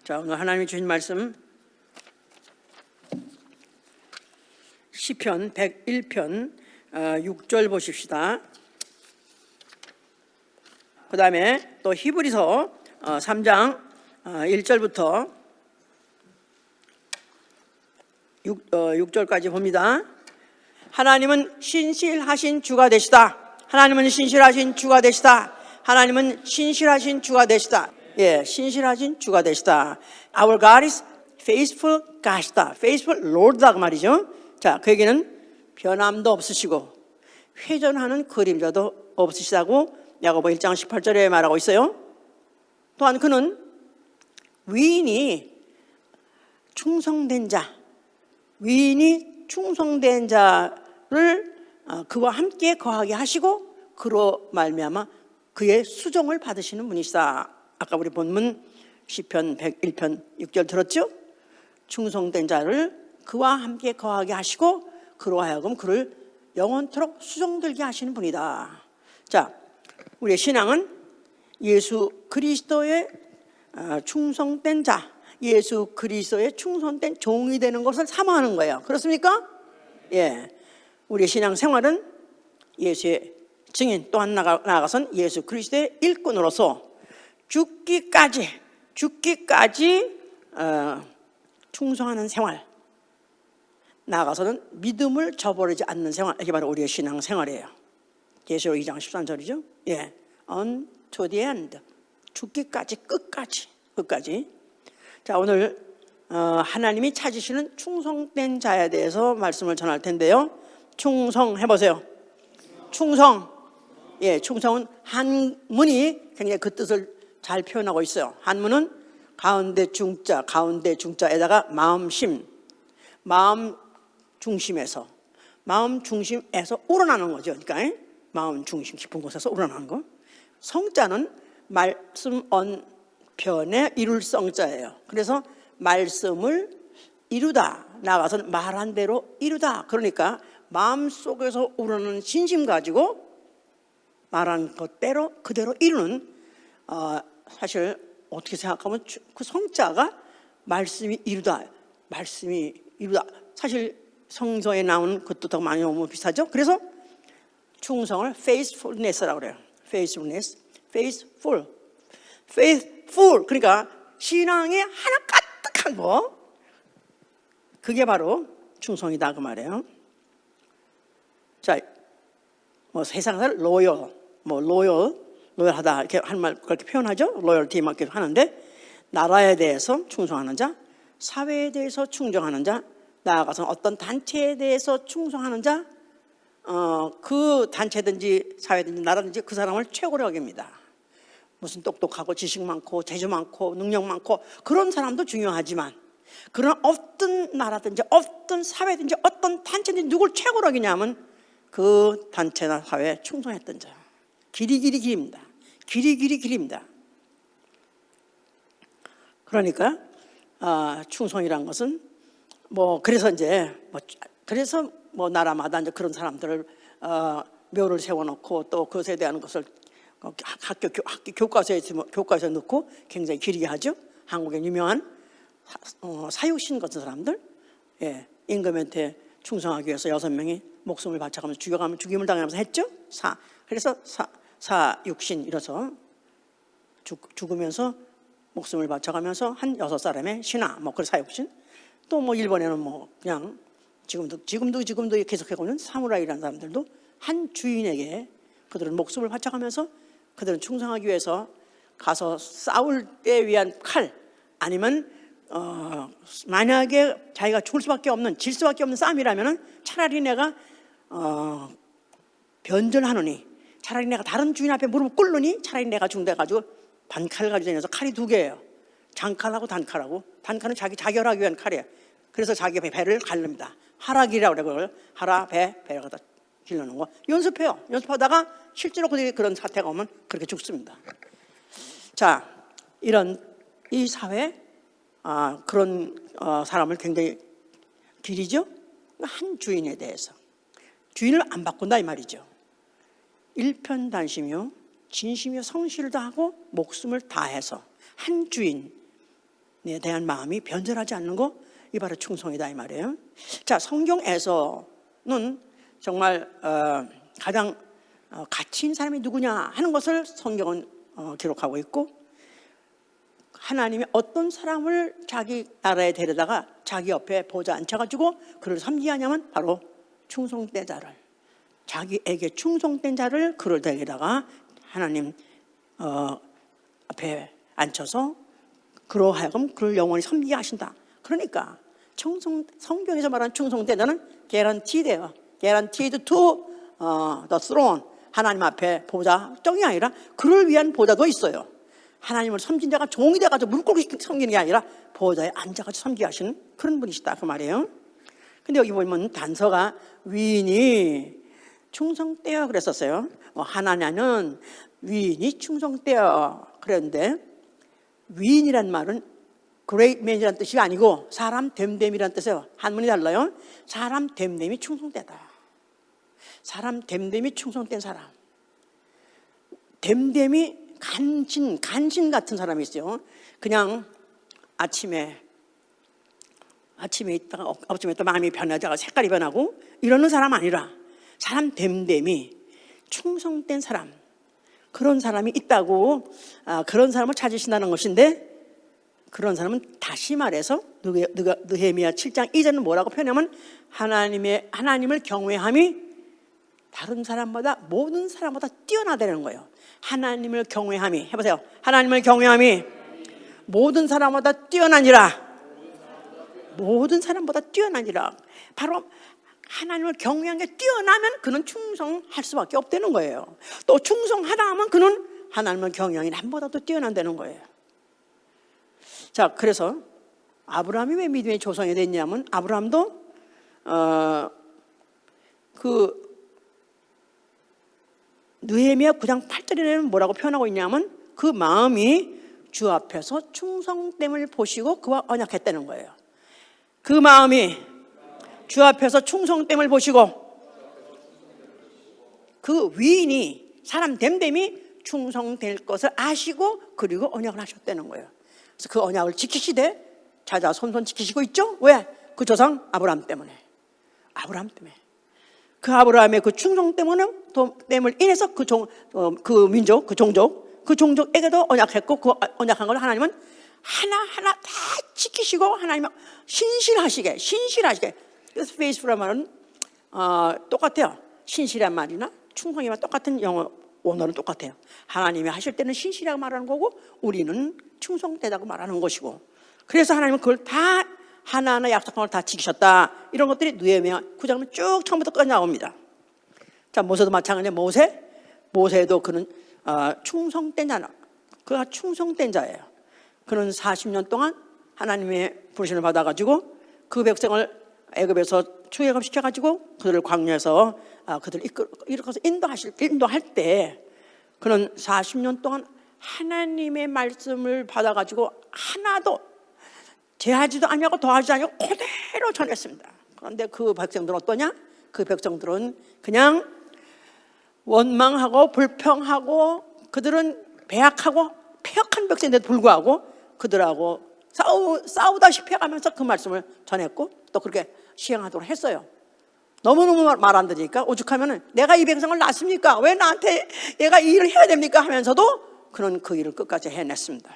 자, 오늘 하나님이 주신 말씀 시편 101편 6절 보십시다. 그 다음에 또 히브리서 3장 1절부터 6절까지 봅니다. 하나님은 신실하신 주가 되시다. 하나님은 신실하신 주가 되시다. 하나님은 신실하신 주가 되시다. 예, 신실하신 주가 되시다. Our God is faithful God이다. Faithful Lord다 그 말이죠. 자, 그에게는 변함도 없으시고 회전하는 그림자도 없으시다고 야고보 1장 18절에 말하고 있어요. 또한 그는 위인이 충성된 자, 위인이 충성된 자를 그와 함께 거하게 하시고 그로 말미암아 그의 수종을 받으시는 분이시다. 아까 우리 본문 시편 101편 6절 들었죠? 충성된 자를 그와 함께 거하게 하시고 그로 하여금 그를 영원토록 수종들게 하시는 분이다. 자, 우리의 신앙은 예수 그리스도의 충성된 자, 예수 그리스도의 충성된 종이 되는 것을 사모하는 거예요. 그렇습니까? 예, 우리의 신앙 생활은 예수의 증인, 또한 나아가선 예수 그리스도의 일꾼으로서 죽기까지 충성하는 생활, 나아가서는 믿음을 저버리지 않는 생활, 이게 바로 우리의 신앙 생활이에요. 계시록 2장 13절이죠. 예, unto the end, 죽기까지, 끝까지. 자, 오늘 하나님이 찾으시는 충성된 자에 대해서 말씀을 전할 텐데요. 충성 해보세요. 충성. 예, 충성은 한문이 굉장히 그 뜻을 잘 표현하고 있어요. 한문은 가운데 중자에다가 마음심, 마음 중심에서 우러나는 거죠. 그러니까 마음 중심 깊은 곳에서 우러나는 거. 성자는 말씀 언편에 이룰 성자예요. 그래서 말씀을 이루다, 나아가서는 말한 대로 이루다. 그러니까 마음속에서 우러나는 진심 가지고 말한 것대로 그대로 이루는, 사실 어떻게 생각하면 그 성자가 말씀이 이루다. 사실 성서에 나오는 것도 더 많이 오면 비슷하죠. 그래서 충성을 faithfulness라고 그래요. faithful. 그러니까 신앙에 하나 까뜩한 거, 그게 바로 충성이다 그 말이에요. 자, 뭐 세상에서 로열하다 이렇게 한 말 그렇게 표현하죠. 로열티 막 이렇게 하는데, 나라에 대해서 충성하는 자, 사회에 대해서 충성하는 자, 나아가서 어떤 단체에 대해서 충성하는 자, 그 단체든지 사회든지 나라든지 그 사람을 최고로 여깁니다. 무슨 똑똑하고 지식 많고 재주 많고 능력 많고 그런 사람도 중요하지만, 그런 어떤 나라든지 어떤 사회든지 어떤 단체든지 누굴 최고로 여기냐면 그 단체나 사회에 충성했던 자. 길입니다. 그러니까 충성이란 것은 그래서 나라마다 이제 그런 사람들을 묘를 세워놓고 또 그것에 대한 것을 학교 교과서에 넣고 굉장히 기리게 하죠. 한국의 유명한 사육신 같은 사람들, 예, 임금한테 충성하기 위해서 6명이 목숨을 바쳐가면서 죽임을 당하면서 했죠. 그래서 사육신 이래서 죽으면서 목숨을 바쳐가면서 한 6사람의 신하, 그 사육신. 또 일본에는 그냥 지금도 계속하고 있는 사무라이라는 사람들도 한 주인에게 그들은 목숨을 바쳐가면서 그들은 충성하기 위해서 가서 싸울 때 위한 칼, 아니면 만약에 자기가 질 수밖에 없는 싸움이라면 차라리 내가 변절하느니, 차라리 내가 다른 주인 앞에 무릎을 꿇느니 차라리 내가 중대 가지고 반칼 가지고 다녀서, 칼이 2개예요. 장칼하고 단칼하고. 단칼은 자결하기 위한 칼이에요. 그래서 자기 배를 가릅니다. 하락이라고 그래요. 그걸 하라 배를 갖다 길러놓은 거 연습해요. 연습하다가 실제로 그런 사태가 오면 그렇게 죽습니다. 자, 이 사회 그런 사람을 굉장히 기리죠. 한 주인에 대해서 주인을 안 바꾼다 이 말이죠. 일편단심이요, 진심이요, 성실을 다하고 목숨을 다해서 한 주인, 대한 마음이 변절하지 않는 거, 이 바로 충성이다 이 말이에요. 자, 성경에서는 정말 가장 가치 있는 사람이 누구냐 하는 것을 성경은 기록하고 있고, 하나님이 어떤 사람을 자기 나라에 데려다가 자기 옆에 보좌 앉혀가지고 그를 섬기게 하냐면 바로 충성된 자를, 자기에게 충성된 자를 그를 데려다가 하나님 앞에 앉혀서 그로 하여금 그를 영원히 섬기게 하신다. 그러니까 성경에서 말하는 충성된 자는 guaranteed예요. guaranteed to the throne. 하나님 앞에 보좌정이 아니라 그를 위한 보좌도 있어요. 하나님을 섬긴 자가 종이 돼가지고 물고기 섬기는 게 아니라 보좌에 앉아가지고 섬기게 하시는 그런 분이시다 그 말이에요. 근데 여기 보면 단서가 위인이 충성되어 그랬었어요. 하나냐는 위인이 충성되어 그랬는데, 위인이란 말은 great man이라는 뜻이 아니고 사람 됨됨이라는 뜻이에요. 한문이 달라요. 사람 됨됨이 충성되다. 사람 됨됨이 충성된 사람. 됨됨이 간신 같은 사람이 있어요. 그냥 아침에 있다가 아침에 또 마음이 변하다가 색깔이 변하고 이러는 사람 아니라 사람 됨됨이 충성된 사람, 그런 사람이 있다고, 그런 사람을 찾으신다는 것인데, 그런 사람은 다시 말해서 느헤미야 7장 2절은 뭐라고 표현하면 하나님을 경외함이 다른 사람보다, 모든 사람보다 뛰어나다는 거예요. 하나님을 경외함이, 해보세요. 하나님을 경외함이 모든 사람보다 뛰어나니라. 모든 사람보다 뛰어나니라. 바로 하나님을 경외한 게 뛰어나면 그는 충성할 수밖에 없다는 거예요. 또 충성하다 하면 그는 하나님을 경외하니 남보다도 뛰어난다는 거예요. 자, 그래서 아브라함이 왜 믿음의 조상이 됐냐면, 아브라함도 느헤미야 9장 8절에는 뭐라고 표현하고 있냐면, 그 마음이 주 앞에서 충성됨을 보시고 그와 언약했다는 거예요. 그 마음이 주 앞에서 충성됨을 보시고, 그 위인이 사람 됨됨이 충성될 것을 아시고 그리고 언약을 하셨다는 거예요. 그래서 그 언약을 지키시되 자자 손손 지키시고 있죠. 왜? 그 조상 아브라함 때문에. 그 아브라함의 그 충성 때문을 인해서 그 민족, 그 종족에게도 언약했고, 그 언약한 걸 하나님은 하나하나 다 지키시고, 하나님은 신실하시게. 그래서 faithful이란 말은 똑같아요. 신실한 말이나 충성이나 똑같은 영어 원어는 똑같아요. 하나님이 하실 때는 신실하고 말하는 거고, 우리는 충성되다고 말하는 것이고, 그래서 하나님은 그걸 다 하나하나 약속한 걸 다 지키셨다. 이런 것들이 느헤미야 9장은 쭉 처음부터 끝까지 나옵니다. 자, 모세도 마찬가지예요. 모세도 그는 충성된 자는, 그가 충성된 자예요. 그는 40년 동안 하나님의 부르심을 받아가지고 그 백성을 애굽에서 출애굽 시켜가지고 그들을 광야에서 그들을 이끌어서 인도할 때, 그는 40년 동안 하나님의 말씀을 받아가지고 하나도 제하지도 아니하고 더하지도 아니하고 그대로 전했습니다. 그런데 그 백성들은 어떠냐? 그 백성들은 그냥 원망하고 불평하고, 그들은 배악하고 폐역한 백성인데도 불구하고 그들하고 싸우다시피 해가면서 그 말씀을 전했고 또 그렇게 시행하도록 했어요. 너무너무 말 안 들으니까 오죽하면은 내가 이 백성을 낳습니까? 왜 나한테 내가 이 일을 해야 됩니까? 하면서도 그는 그 일을 끝까지 해냈습니다.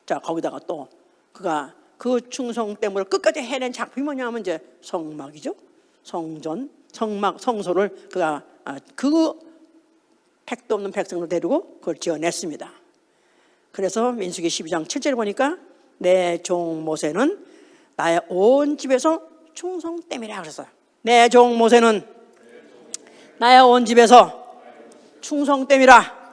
자, 거기다가 또 그가 그 충성 때문에 끝까지 해낸 작품이 뭐냐면 이제 성막이죠. 성소를 그가 그 택도 없는 백성을 데리고 그걸 지어냈습니다. 그래서 민수기 12장 7절에 보니까 내 종 모세는 나의 온 집에서 충성됨이라 그랬어요. 내 종 모세는 나의 온 집에서 충성됨이라.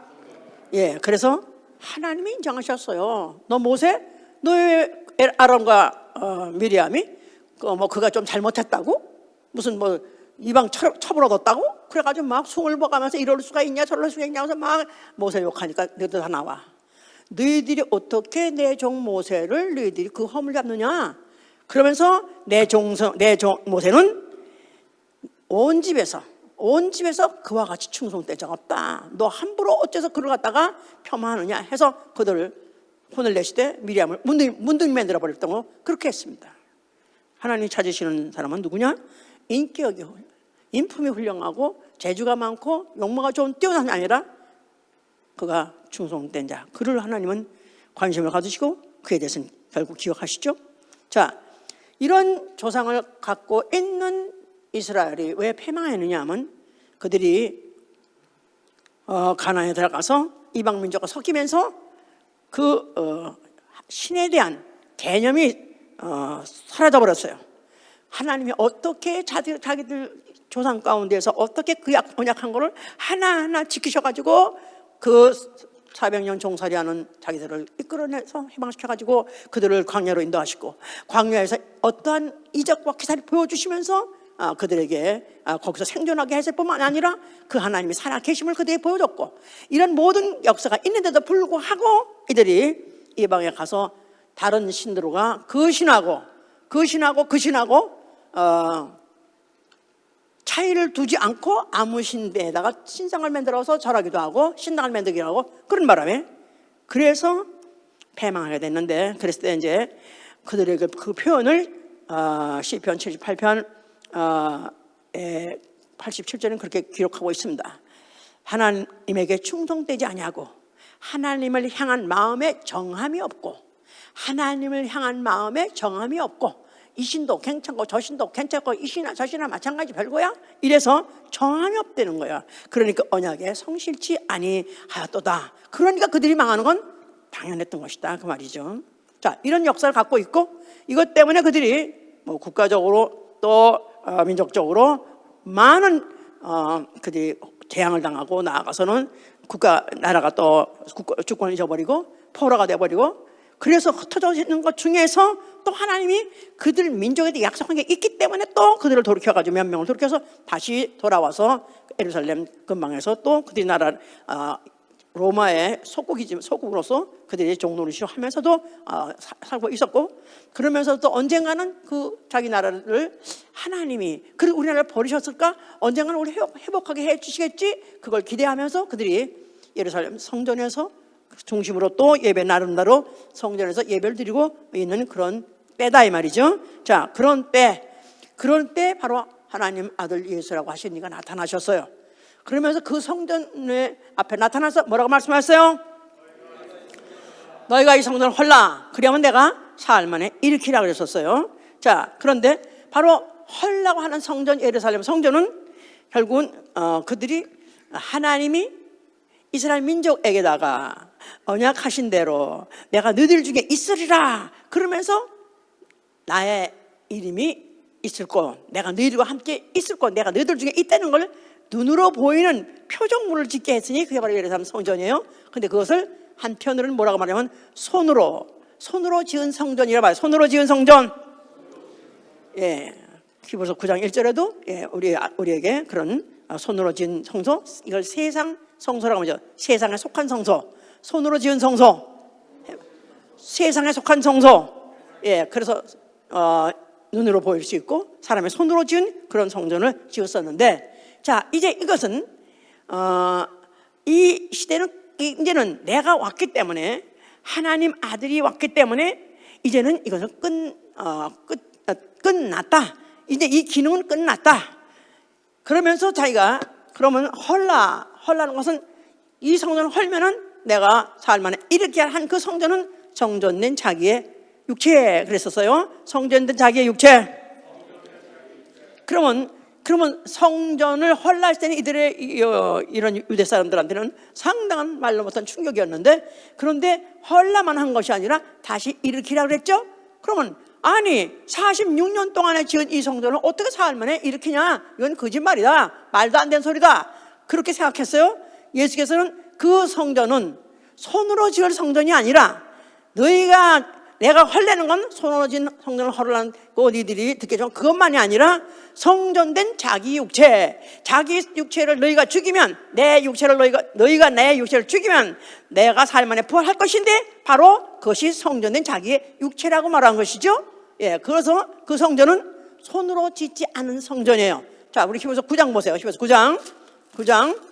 예, 그래서 하나님이 인정하셨어요. 너 모세, 너의 아론과 미리암이 그가 좀 잘못했다고? 무슨 이방 첩을 얻었다고? 그래가지고 막 숭을 먹으면서 이럴 수가 있냐 저럴 수가 있냐 하면서 막 모세 욕하니까 너희들 다 나와. 너희들이 어떻게 내 종 모세를 너희들이 그 허물 잡느냐? 그러면서 내 종 모세는 온 집에서 그와 같이 충성된 자가 없다. 너 함부로 어째서 그를 갖다가 폄하하느냐 해서 그들을 혼을 내시되 미리암을 문둥이 만들어 버렸던 거 그렇게 했습니다. 하나님 찾으시는 사람은 누구냐? 인격이 인품이 훌륭하고 재주가 많고 용모가 좀 뛰어난 게 아니라 그가 충성된 자, 그를 하나님은 관심을 가지시고 그에 대해서는 결국 기억하시죠. 자, 이런 조상을 갖고 있는 이스라엘이 왜 패망했느냐 하면 그들이 가나안에 들어가서 이방 민족과 섞이면서 그 신에 대한 개념이 사라져버렸어요. 하나님이 어떻게 자기들 조상 가운데서 어떻게 그 언약한 거를 하나하나 지키셔가지고 그 400년 종살이하는 자기들을 이끌어내서 해방시켜가지고 그들을 광야로 인도하시고 광야에서 어떠한 이적과 기사를 보여주시면서 그들에게 거기서 생존하게 했을 뿐만 아니라 그 하나님이 살아계심을 그들에게 보여줬고, 이런 모든 역사가 있는데도 불구하고 이들이 이방에 가서 다른 신들과 그 신하고 차이를 두지 않고 아무 신에다가 신상을 만들어서 절하기도 하고 신당을 만들기도 하고 그런 바람에 그래서 패망하게 됐는데, 그랬을 때 이제 그들에게 그 표현을 시편 78편 87절은 그렇게 기록하고 있습니다. 하나님에게 충성되지 아니하고 하나님을 향한 마음에 정함이 없고, 하나님을 향한 마음에 정함이 없고, 이 신도 괜찮고 저 신도 괜찮고 이 신이나 저 신이나 마찬가지 별거야, 이래서 정함이 없다는 거야. 그러니까 언약에 성실치 아니하였도다. 그러니까 그들이 망하는 건 당연했던 것이다, 그 말이죠. 자, 이런 역사를 갖고 있고, 이것 때문에 그들이 뭐 국가적으로 또 민족적으로 많은 그들이 재앙을 당하고, 나아가서는 나라가 또 주권을 잊어버리고 포로가 돼버리고, 그래서 흩어져 있는 것 중에서 또 하나님이 그들 민족에 대해 약속한 게 있기 때문에 또 그들을 돌이켜가지고 몇 명을 돌이켜서 다시 돌아와서 예루살렘 근방에서 또 그들이 나라 로마의 소국으로서 그들이 종노릇을 하면서도 살고 있었고, 그러면서 또 언젠가는 그 자기 나라를 하나님이 그리고 우리나라를 버리셨을까? 언젠가는 우리 회복하게 해주시겠지? 그걸 기대하면서 그들이 예루살렘 성전에서 중심으로 또 예배 나름대로 성전에서 예배를 드리고 있는 그런 때다, 이 말이죠. 자, 그런 때 바로 하나님 아들 예수라고 하신 이가 나타나셨어요. 그러면서 그 성전 앞에 나타나서 뭐라고 말씀하셨어요? 너희가 이 성전을 헐라. 그러면 내가 사흘 만에 일으키라 그랬었어요. 자, 그런데 바로 헐라고 하는 성전, 예루살렘 성전은 결국은 그들이 하나님이 이스라엘 민족에게다가 언약하신 대로 내가 너희들 중에 있으리라 그러면서 나의 이름이 있을 것, 내가 너희들과 함께 있을 것, 내가 너희들 중에 있다는 걸 눈으로 보이는 표정물을 짓게 했으니 그게 바로 예루살렘 성전이에요. 근데 그것을 한편으로는 뭐라고 말하냐면 손으로 지은 성전이라 말해요. 손으로 지은 성전. 예, 히브리서 9장 1절에도 예, 우리에게 그런 손으로 지은 성소, 이걸 세상 성소라고 하죠. 세상에 속한 성소, 손으로 지은 성소, 세상에 속한 성소. 예, 그래서 눈으로 보일 수 있고 사람의 손으로 지은 그런 성전을 지었었는데, 자, 이제 이것은 이 시대는 이제는 내가 왔기 때문에, 하나님 아들이 왔기 때문에 이제는 이것은 끝났다. 이제 이 기능은 끝났다. 그러면서 자기가 그러면 헐라는 것은 이 성전을 헐면은 내가 사흘 만에 이렇게 한 그 성전은 성전된 자기의 육체 그랬었어요. 성전된 자기의 육체. 그러면 성전을 헐날 때는 이들의 이런 유대 사람들한테는 상당한 말로 못한 충격이었는데, 그런데 헐라만 한 것이 아니라 다시 일으키라 그랬죠. 그러면 아니 46년 동안에 지은 이 성전을 어떻게 사흘 만에 일으키냐, 이건 거짓말이다, 말도 안 되는 소리다, 그렇게 생각했어요. 예수께서는 그 성전은 손으로 지을 성전이 아니라 내가 헐내는 건 손으로 지은 성전을 헐라는 거 니들이 듣겠지만 그것만이 아니라 성전된 자기 육체를 너희가 죽이면 너희가 내 육체를 죽이면 내가 사흘 만에 부활할 것인데, 바로 그것이 성전된 자기의 육체라고 말한 것이죠. 예, 그래서 그 성전은 손으로 짓지 않은 성전이에요. 자, 우리 히브리서 9장 보세요. 히브리서 9장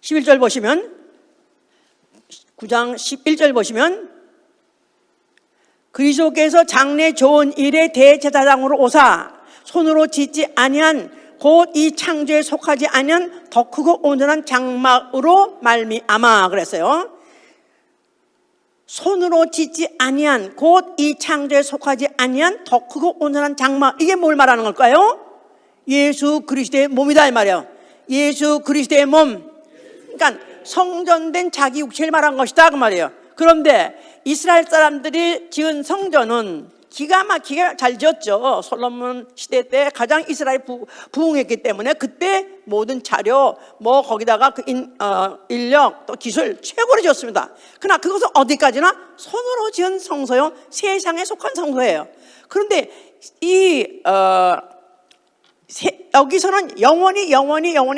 11절 보시면 9장 11절 보시면 그리스도께서 장래 좋은 일의 대제사장으로 오사 손으로 짓지 아니한 곧 이 창조에 속하지 아니한 더 크고 온전한 장막으로 말미암아 그랬어요. 손으로 짓지 아니한 곧 이 창조에 속하지 아니한 더 크고 온전한 장막, 이게 뭘 말하는 걸까요? 예수 그리스도의 몸이다 이 말이에요. 예수 그리스도의 몸, 그러니까 성전된 자기 육체를 말한 것이다 그 말이에요. 그런데 이스라엘 사람들이 지은 성전은 기가 막히게 잘 지었죠. 솔로몬 시대 때 가장 이스라엘 부흥했기 때문에 그때 모든 자료 뭐 거기다가 그 인력 또 기술 최고로 지었습니다. 그러나 그것은 어디까지나 손으로 지은 성소요, 세상에 속한 성소예요. 그런데 여기서는 영원히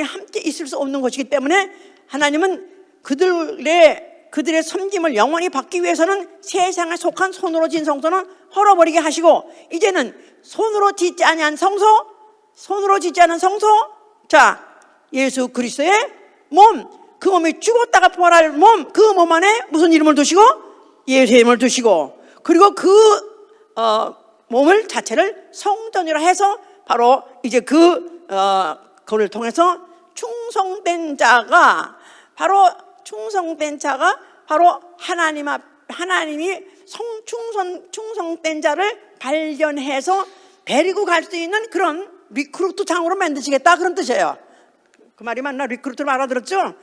함께 있을 수 없는 것이기 때문에 하나님은 그들의 섬김을 영원히 받기 위해서는 세상에 속한 손으로 지은 성소는 헐어버리게 하시고 이제는 손으로 짓지 아니한 성소, 손으로 짓지 않은 성소, 자 예수 그리스도의 몸, 그 몸이 죽었다가 부활할 몸, 그 몸 안에 무슨 이름을 두시고? 예수의 이름을 두시고, 그리고 그 몸을 자체를 성전이라 해서 바로 이제 그를 통해서 충성된 자가 바로 하나님이 충성된 자를 발견해서 데리고 갈 수 있는 그런 리크루트 장으로 만드시겠다, 그런 뜻이에요. 그 말이 맞나? 리크루트를 알아들었죠?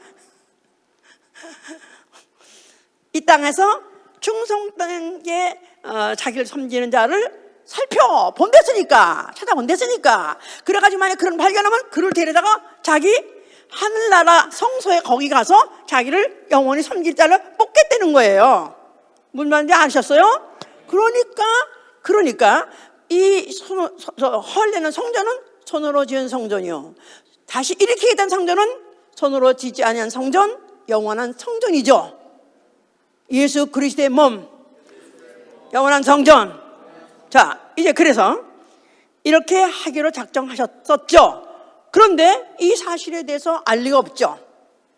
이 땅에서 충성된 게 자기를 섬기는 자를 찾아본댔으니까 그래가지고 만약 그런 발견하면 그를 데려다가 자기 하늘나라 성소에 거기 가서 자기를 영원히 섬길 자를 뽑겠다는 거예요. 무슨 말인지 아셨어요? 그러니까 이 헐레는 성전은 손으로 지은 성전이요, 다시 일으키게 된 성전은 손으로 짓지 아니한 성전, 영원한 성전이죠. 예수 그리스도의 몸, 영원한 성전. 자, 이제 그래서 이렇게 하기로 작정하셨었죠. 그런데 이 사실에 대해서 알 리가 없죠.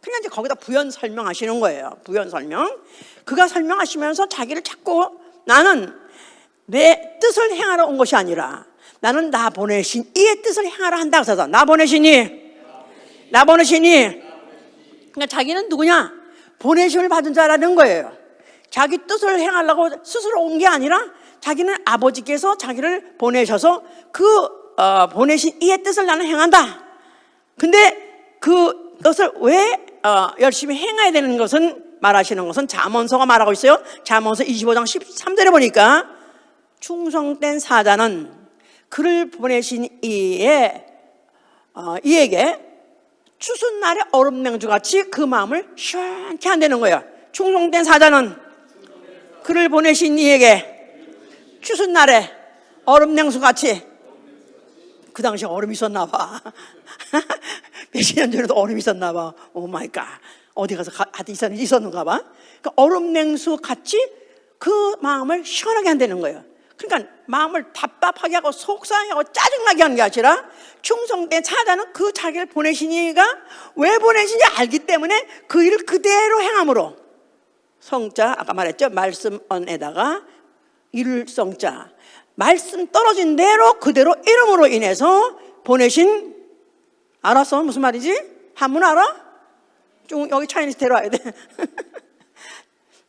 그냥 이제 거기다 부연 설명하시는 거예요. 부연 설명. 그가 설명하시면서 자기를 자꾸 나는 내 뜻을 행하러 온 것이 아니라 나는 나 보내신 이의 뜻을 행하러 한다고 해서 나 보내시니. 그러니까 자기는 누구냐? 보내심을 받은 자라는 거예요. 자기 뜻을 행하려고 스스로 온 게 아니라 자기는 아버지께서 자기를 보내셔서 보내신 이의 뜻을 나는 행한다. 근데 그것을 왜 열심히 행해야 되는 것은 말하시는 것은 잠언서가 말하고 있어요. 잠언서 25장 13절에 보니까 충성된 사자는 그를 보내신 이에게 추순날의 얼음냉주같이 그 마음을 시원케 한다는 거예요. 충성된 사자는 그를 보내신 이에게 추순날에 얼음냉수같이, 그 당시에 얼음이 있었나 봐. 몇십 년 전에도 얼음이 있었나 봐. 오 마이 갓. 어디 가서 있었는가 봐. 그러니까 얼음냉수 같이 그 마음을 시원하게 한다는 거예요. 그러니까 마음을 답답하게 하고 속상하고 짜증나게 하는 게 아니라 충성된 사자는 그 자기를 보내신 이가 왜 보내신지 알기 때문에 그 일을 그대로 행함으로, 성자 아까 말했죠. 말씀언에다가 일성자, 말씀 떨어진 대로 그대로 이름으로 인해서 보내신. 알았어? 무슨 말이지? 한문 알아? 좀 여기 차이니스 데려와야 돼.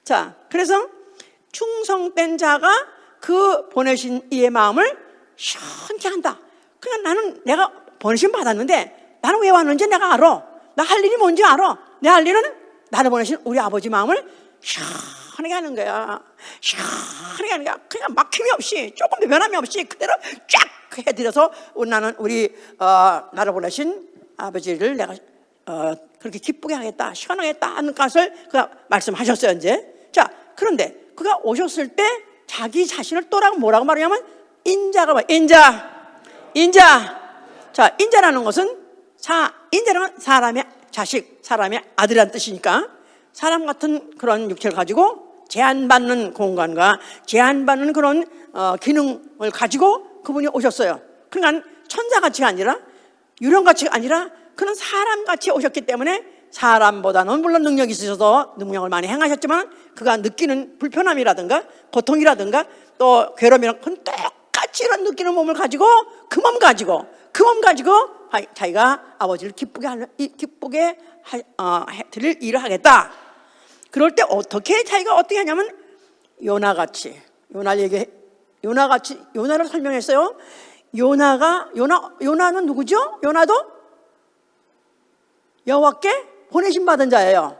자, 그래서 충성된 자가 그 보내신 이의 마음을 시원케 한다. 그냥 나는 내가 보내심 받았는데 나는 왜 왔는지 내가 알아. 나 할 일이 뭔지 알아. 내 할 일은 나를 보내신 우리 아버지 마음을 시원하게 하는 거야. 시원하게 하는 거야. 그냥 막힘이 없이, 조금 변함이 없이 그대로 쫙 해드려서 나는 나를 보내신 아버지를 내가 그렇게 기쁘게 하겠다, 시원하게 하겠다 하는 것을 그가 말씀하셨어요. 이제 자, 그런데 그가 오셨을 때 자기 자신을 뭐라고 말하냐면 인자가 인자. 자, 인자라는 것은 인자라는 사람의 자식, 사람의 아들이라는 뜻이니까 사람 같은 그런 육체를 가지고 제한받는 공간과 제한받는 그런 기능을 가지고 그분이 오셨어요. 그러니까 천사같이가 아니라 유령같이가 아니라 그는 사람같이 오셨기 때문에 사람보다는 물론 능력이 있으셔서 능력을 많이 행하셨지만 그가 느끼는 불편함이라든가 고통이라든가 또 괴로움이랑 그건 똑같이 이런 느끼는 몸을 가지고 그 몸 가지고 자기가 아버지를 기쁘게 드릴 일을 하겠다. 그럴 때 자기가 어떻게 하냐면 요나같이 요나를 설명했어요. 요나는 누구죠? 요나도 여호와께 보내심 받은 자예요.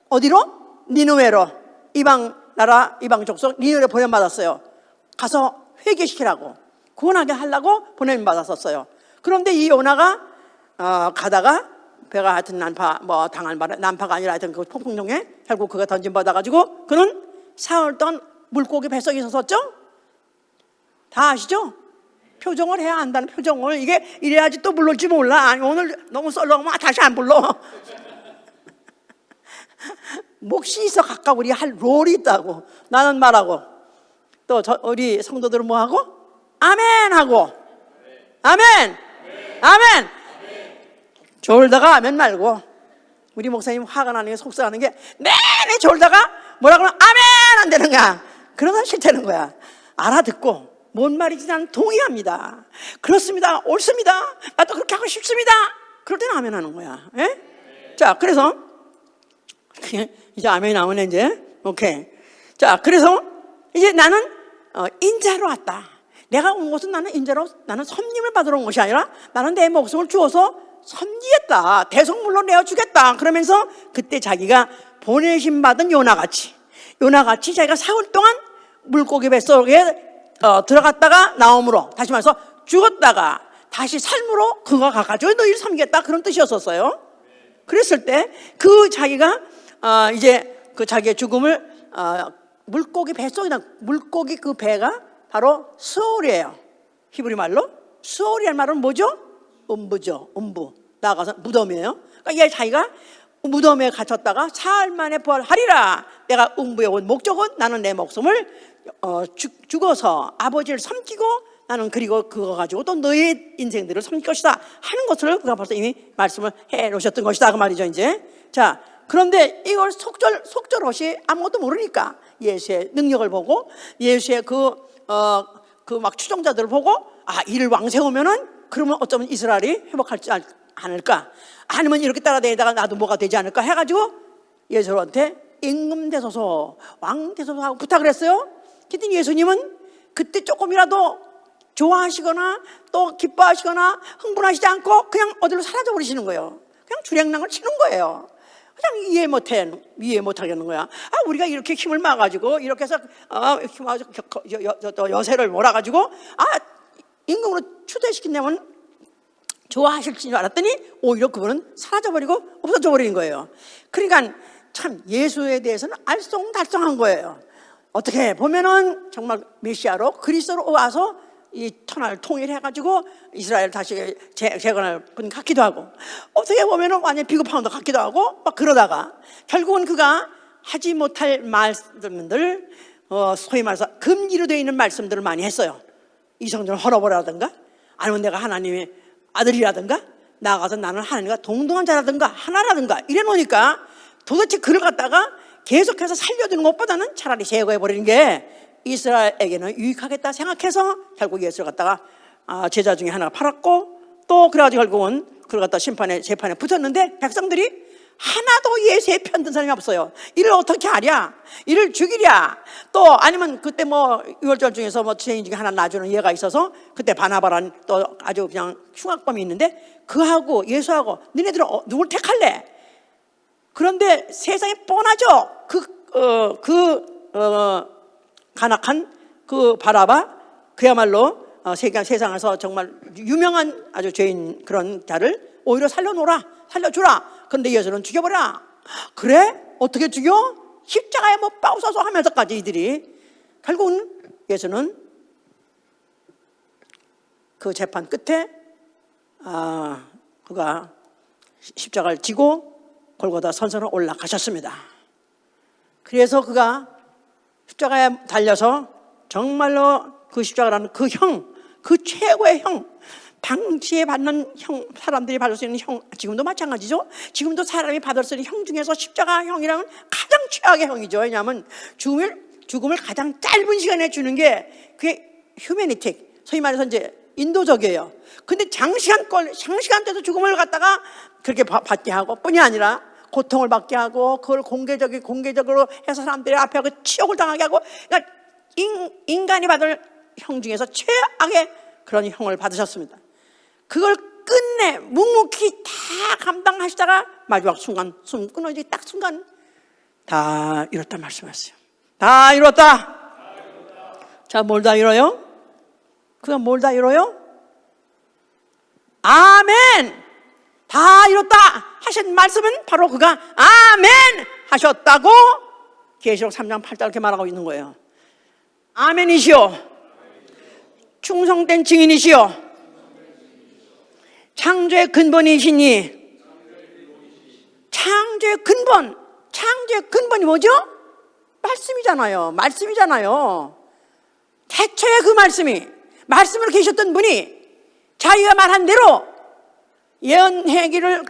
어디로? 니느웨로. 이방 나라 이방 족속 니느웨로 보냄 받았어요. 가서 회개시키라고 구원하게 하려고 보냄 받았었어요. 그런데 이 요나가 가다가 배가 하여튼 난파가 아니라 하여튼 그 폭풍종에 결국 그가 던짐 받아가지고 그는 사흘 동안 물고기 뱃속에 있었었죠? 다 아시죠? 표정을 해야 한다는 표정을. 이게 이래야지 또 불러올지 몰라. 아니 오늘 너무 썰렁하면 다시 안 불러. 몫이 있어. 각각 우리 할 롤이 있다고. 나는 말하고 또 우리 성도들은 뭐하고? 아멘 하고. 아멘. 아멘. 졸다가 아멘 말고. 우리 목사님 화가 나는 게 속상하는 게 내내 졸다가 뭐라 그러면 아멘 안 되는 거야. 그러다 싫다는 거야. 알아듣고 뭔 말인지 나는 동의합니다. 그렇습니다. 옳습니다. 나도 그렇게 하고 싶습니다. 그럴 때는 아멘 하는 거야. 예? 자, 그래서 이제 아멘이 나오네 이제. 오케이. 자, 그래서 이제 나는 인자로 왔다. 내가 온 것은 나는 섭림을 받으러 온 것이 아니라 나는 내 목숨을 주어서 섬기겠다. 대성물로 내어주겠다. 그러면서 그때 자기가 보내심 받은 요나같이 자기가 사흘 동안 물고기 뱃속에 들어갔다가 나옴으로, 다시 말해서 죽었다가 다시 삶으로 그가 가가지고 너희를 섬기겠다. 그런 뜻이었었어요. 그랬을 때 그 자기가 이제 그 자기의 죽음을 물고기 뱃속이나 물고기 그 배가 바로 스올이에요. 히브리 말로 스올이라는 말은 뭐죠? 음부죠. 음부. 나아가서 무덤이에요. 그러니까 얘 자기가 무덤에 갇혔다가 사흘 만에 부활하리라. 내가 음부에 온 목적은 나는 내 목숨을 죽어서 아버지를 섬기고 나는 그리고 그거 가지고 또 너의 인생들을 섬길 것이다 하는 것을 그가 벌써 이미 말씀을 해 놓으셨던 것이다 그 말이죠 이제. 자, 그런데 이걸 속절없이 아무것도 모르니까 예수의 능력을 보고 예수의 그 막 추종자들을 보고 이를 왕세우면은 그러면 어쩌면 이스라엘이 회복할지 않을까, 아니면 이렇게 따라다니다가 나도 뭐가 되지 않을까 해가지고 예수한테 임금 되소서, 왕 되소서 하고 부탁을 했어요. 그랬더니 예수님은 그때 조금이라도 좋아하시거나 또 기뻐하시거나 흥분하시지 않고 그냥 어디로 사라져 버리시는 거예요. 그냥 주랭랑을 치는 거예요. 그냥 이해 못하겠는 거야. 우리가 이렇게 힘을 막아가지고 이렇게 해서 여세를 몰아가지고 임금으로 추대시킨다면 좋아하실 줄 알았더니 오히려 그분은 사라져버리고 없어져 버리는 거예요. 그러니까 참 예수에 대해서는 알쏭달쏭한 거예요. 어떻게 보면은 정말 메시아로 그리스도로 와서 이 천하를 통일해가지고 이스라엘 다시 재건할 분 같기도 하고, 어떻게 보면은 완전 비겁한 것 같기도 하고 막 그러다가 결국은 그가 하지 못할 말씀들, 소위 말해서 금기로 되어 있는 말씀들을 많이 했어요. 이성전을 헐어버리라든가, 아니면 내가 하나님의 아들이라든가, 나아가서 나는 하나님과 동등한 자라든가 하나라든가 이래 놓으니까 도대체 그를 갖다가 계속해서 살려두는 것보다는 차라리 제거해버리는 게 이스라엘에게는 유익하겠다 생각해서 결국 예수를 갖다가 제자 중에 하나가 팔았고, 또 그래가지고 결국은 그걸 갖다 재판에 붙였는데 백성들이 하나도 예수에 편든 사람이 없어요. 이를 어떻게 하랴? 이를 죽이랴? 또 아니면 그때 뭐 유월절 중에서 뭐 죄인 중에 하나 놔주는 얘가 있어서 그때 바나바라는 또 아주 그냥 흉악범이 있는데 그하고 예수하고 너네들은 누굴 택할래? 그런데 세상에 뻔하죠. 간악한 그 바라바, 그야말로 세상에서 정말 유명한 아주 죄인 그런 자를 오히려 살려주라. 그런데 예수는 죽여버려. 그래? 어떻게 죽여? 십자가에 못 박아서 하면서까지 이들이. 결국은 예수는 그 재판 끝에 그가 십자가를 지고 골고다 선선으로 올라가셨습니다. 그래서 그가 십자가에 달려서 정말로 그 십자가라는 그 최고의 형, 당시에 받는 사람들이 받을 수 있는 형, 지금도 마찬가지죠. 지금도 사람이 받을 수 있는 형 중에서 십자가형이라면 가장 최악의 형이죠. 왜냐하면 죽음을 가장 짧은 시간에 주는 게 그게 휴메니틱, 소위 말해서 이제 인도적이에요. 근데 장시간 때도 죽음을 갖다가 그렇게 받게 하고 뿐이 아니라 고통을 받게 하고 그걸 공개적으로 해서 사람들이 앞에 하고 치욕을 당하게 하고, 그러니까 인간이 받을 형 중에서 최악의 그런 형을 받으셨습니다. 그걸 끝내 묵묵히 다 감당하시다가 마지막 순간 숨 끊어지기 딱 순간 다 이뤘다 말씀하셨어요. 다 이뤘다. 자, 뭘 다 이뤄요? 그가 뭘 다 이뤄요? 아멘! 다 이뤘다 하신 말씀은 바로 그가 아멘 하셨다고 계시록 3장 8절 이렇게 말하고 있는 거예요. 아멘이시오, 충성된 증인이시오, 창조의 근본이시니. 창조의 근본이 뭐죠? 말씀이잖아요. 태초에 그 말씀으로 계셨던 분이 자기가 말한 대로 예언하기를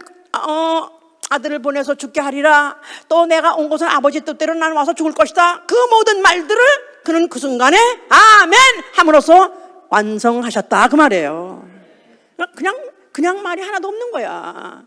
아들을 보내서 죽게 하리라, 또 내가 온 곳은 아버지 뜻대로 나는 와서 죽을 것이다, 그 모든 말들을 그는 그 순간에 아멘 함으로써 완성하셨다 그 말이에요. 그냥 말이 하나도 없는 거야.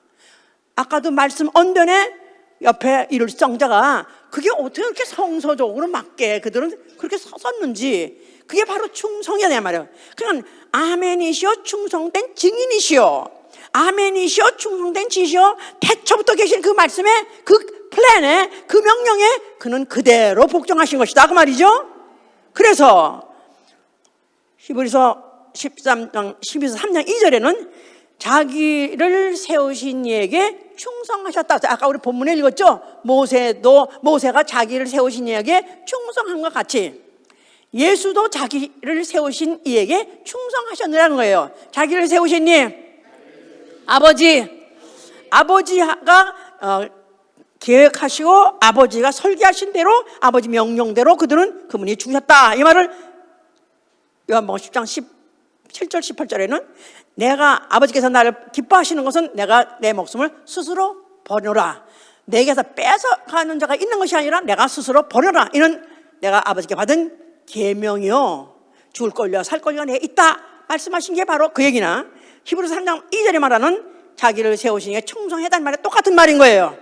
아까도 말씀 언변에 옆에 일성자가 그게 어떻게 그렇게 성서적으로 맞게 그들은 그렇게 썼는지, 그게 바로 충성이야 말이에요. 그냥 아멘이시오, 충성된 증인이시오, 아멘이시오, 충성된 지시오, 태초부터 계신 그 말씀에, 그 플랜에, 그 명령에 그는 그대로 복종하신 것이다 그 말이죠. 그래서 히브리서 13장 3장 2절에는 자기를 세우신 이에게 충성하셨다. 아까 우리 본문에 읽었죠. 모세가 자기를 세우신 이에게 충성한 것 같이 예수도 자기를 세우신 이에게 충성하셨느라는 거예요. 자기를 세우신 이 아버지가 계획하시고 아버지가 설계하신 대로, 아버지 명령대로 그분이 죽으셨다 이 말을 요한복음 10장 17절 18절에는 내가 아버지께서 나를 기뻐하시는 것은 내가 내 목숨을 스스로 버려라, 내게서 뺏어가는 자가 있는 것이 아니라 내가 스스로 버려라, 이는 내가 아버지께 받은 계명이요, 죽을 권리와 살 권리가 내게 있다 말씀하신 게 바로 그 얘기나, 히브리서 3장 2절에 말하는 자기를 세우시니 게 충성해달라는 말이 똑같은 말인 거예요.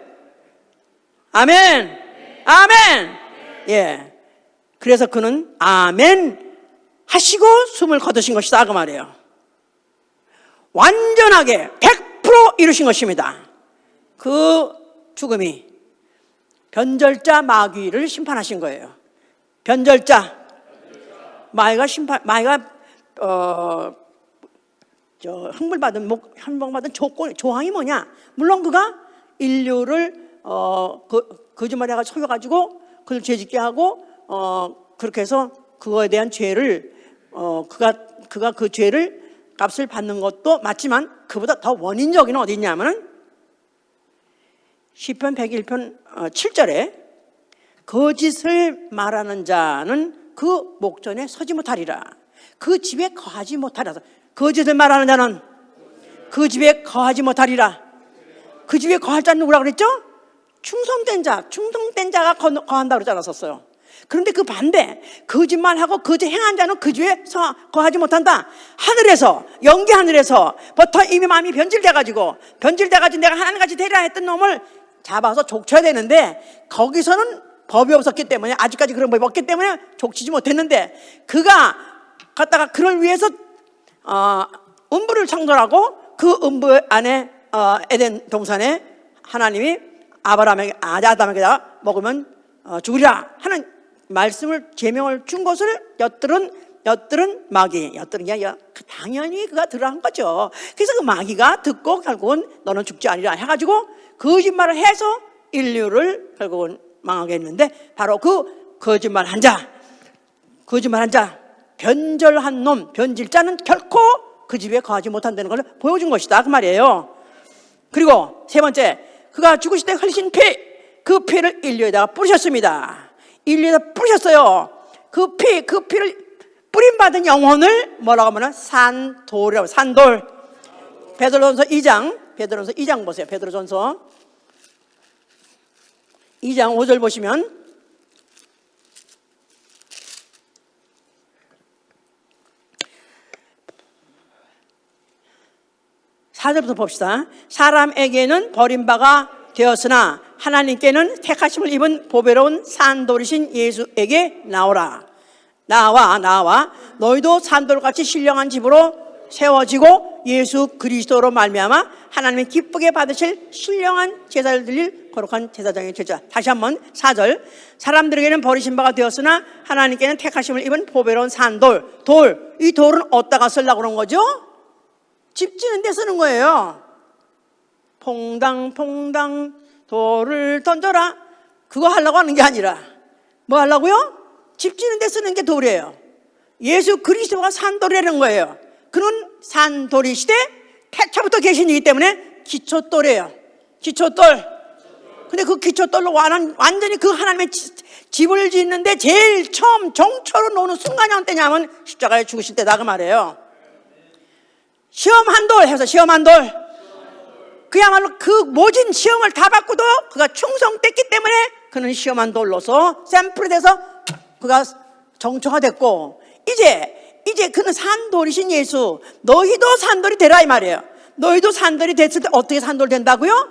아멘. 예. 그래서 그는 아멘 하시고 숨을 거두신 것이다 그 말이에요. 완전하게 100% 이루신 것입니다. 그 죽음이 변절자 마귀를 심판하신 거예요. 변절자 마귀가 형벌받은 조항이 뭐냐? 물론 그가 인류를 거짓말해가 속여가지고 그를 죄짓게 하고 그렇게 해서 그거에 대한 죄를 그가 그 죄를 값을 받는 것도 맞지만, 그보다 더 원인적인 어디 있냐면은 시편 101편 7절에 거짓을 말하는 자는 그 목전에 서지 못하리라, 그 집에 거하지 못하리라. 거짓을 말하는 자는 그 집에 거하지 못하리라. 그 집에 거할 자는 누구라 그랬죠? 충성된 자가 거한다고 그러지 않았었어요. 그런데 그 반대, 거짓말하고 거짓 행한 자는 그 집에 거하지 못한다. 하늘에서, 영계 하늘에서부터 이미 마음이 변질돼가지고 내가 하나님같이 되리라 했던 놈을 잡아서 족쳐야 되는데, 거기서는 법이 없었기 때문에, 아직까지 그런 법이 없기 때문에 족치지 못했는데, 그가 갖다가 그를 위해서 음부를 창설하고 그 음부 안에 에덴 동산에 하나님이 아담에게다 먹으면 죽으리라 하는 말씀을, 계명을 준 것을 엿들은 마귀, 엿들은 게 아니라 당연히 그가 들어간 거죠. 그래서 그 마귀가 듣고 결국은 너는 죽지 않으리라 해가지고 거짓말을 해서 인류를 결국은 망하게 했는데, 바로 그 거짓말한 자, 변절한 놈, 변질자는 결코 그 집에 거하지 못한다는 것을 보여준 것이다 그 말이에요. 그리고 세 번째, 그가 죽으실 때 흘리신 피, 그 피를 인류에다가 뿌리셨습니다. 인류에다 뿌리셨어요. 그 피를 핏부림 받은 영혼을 뭐라고 하면 산돌이라고. 산돌. 베드로전서 2장 보세요. 베드로전서 2장 5절 보시면 (4절부터) 봅시다. 사람에게는 버림바가 되었으나 하나님께는 택하심을 입은 보배로운 산돌이신 예수에게 나와 너희도 산돌같이 신령한 집으로 세워지고 예수 그리스도로 말미암아 하나님이 기쁘게 받으실 신령한 제사를 드릴 거룩한 제사장이 되자. 다시 한번 4절. 사람들에게는 버리신 바가 되었으나 하나님께는 택하심을 입은 보배로운 산돌. 이 돌은 어디다가 쓰려고 그런 거죠? 집 지는 데 쓰는 거예요. 퐁당 돌을 던져라. 그거 하려고 하는 게 아니라 뭐 하려고요? 집 지는 데 쓰는 게 돌이에요. 예수 그리스도가 산돌이라는 거예요. 그는 산돌이시되 태초부터 계신 이기 때문에 기초돌이에요. 기초돌. 근데 그 기초돌로 완전히 그 하나님의 집을 짓는데 제일 처음 정초로 놓는 순간이 언제냐면 십자가에 죽으실 때다 그 말이에요. 시험한 돌 해서 시험한 돌. 그야말로 그 모진 시험을 다 받고도 그가 충성됐기 때문에 그는 시험한 돌로서 샘플이 돼서 그가 정초가 됐고, 이제 그는 산돌이신 예수. 너희도 산돌이 되라 이 말이에요. 너희도 산돌이 됐을 때 어떻게 산돌 된다고요?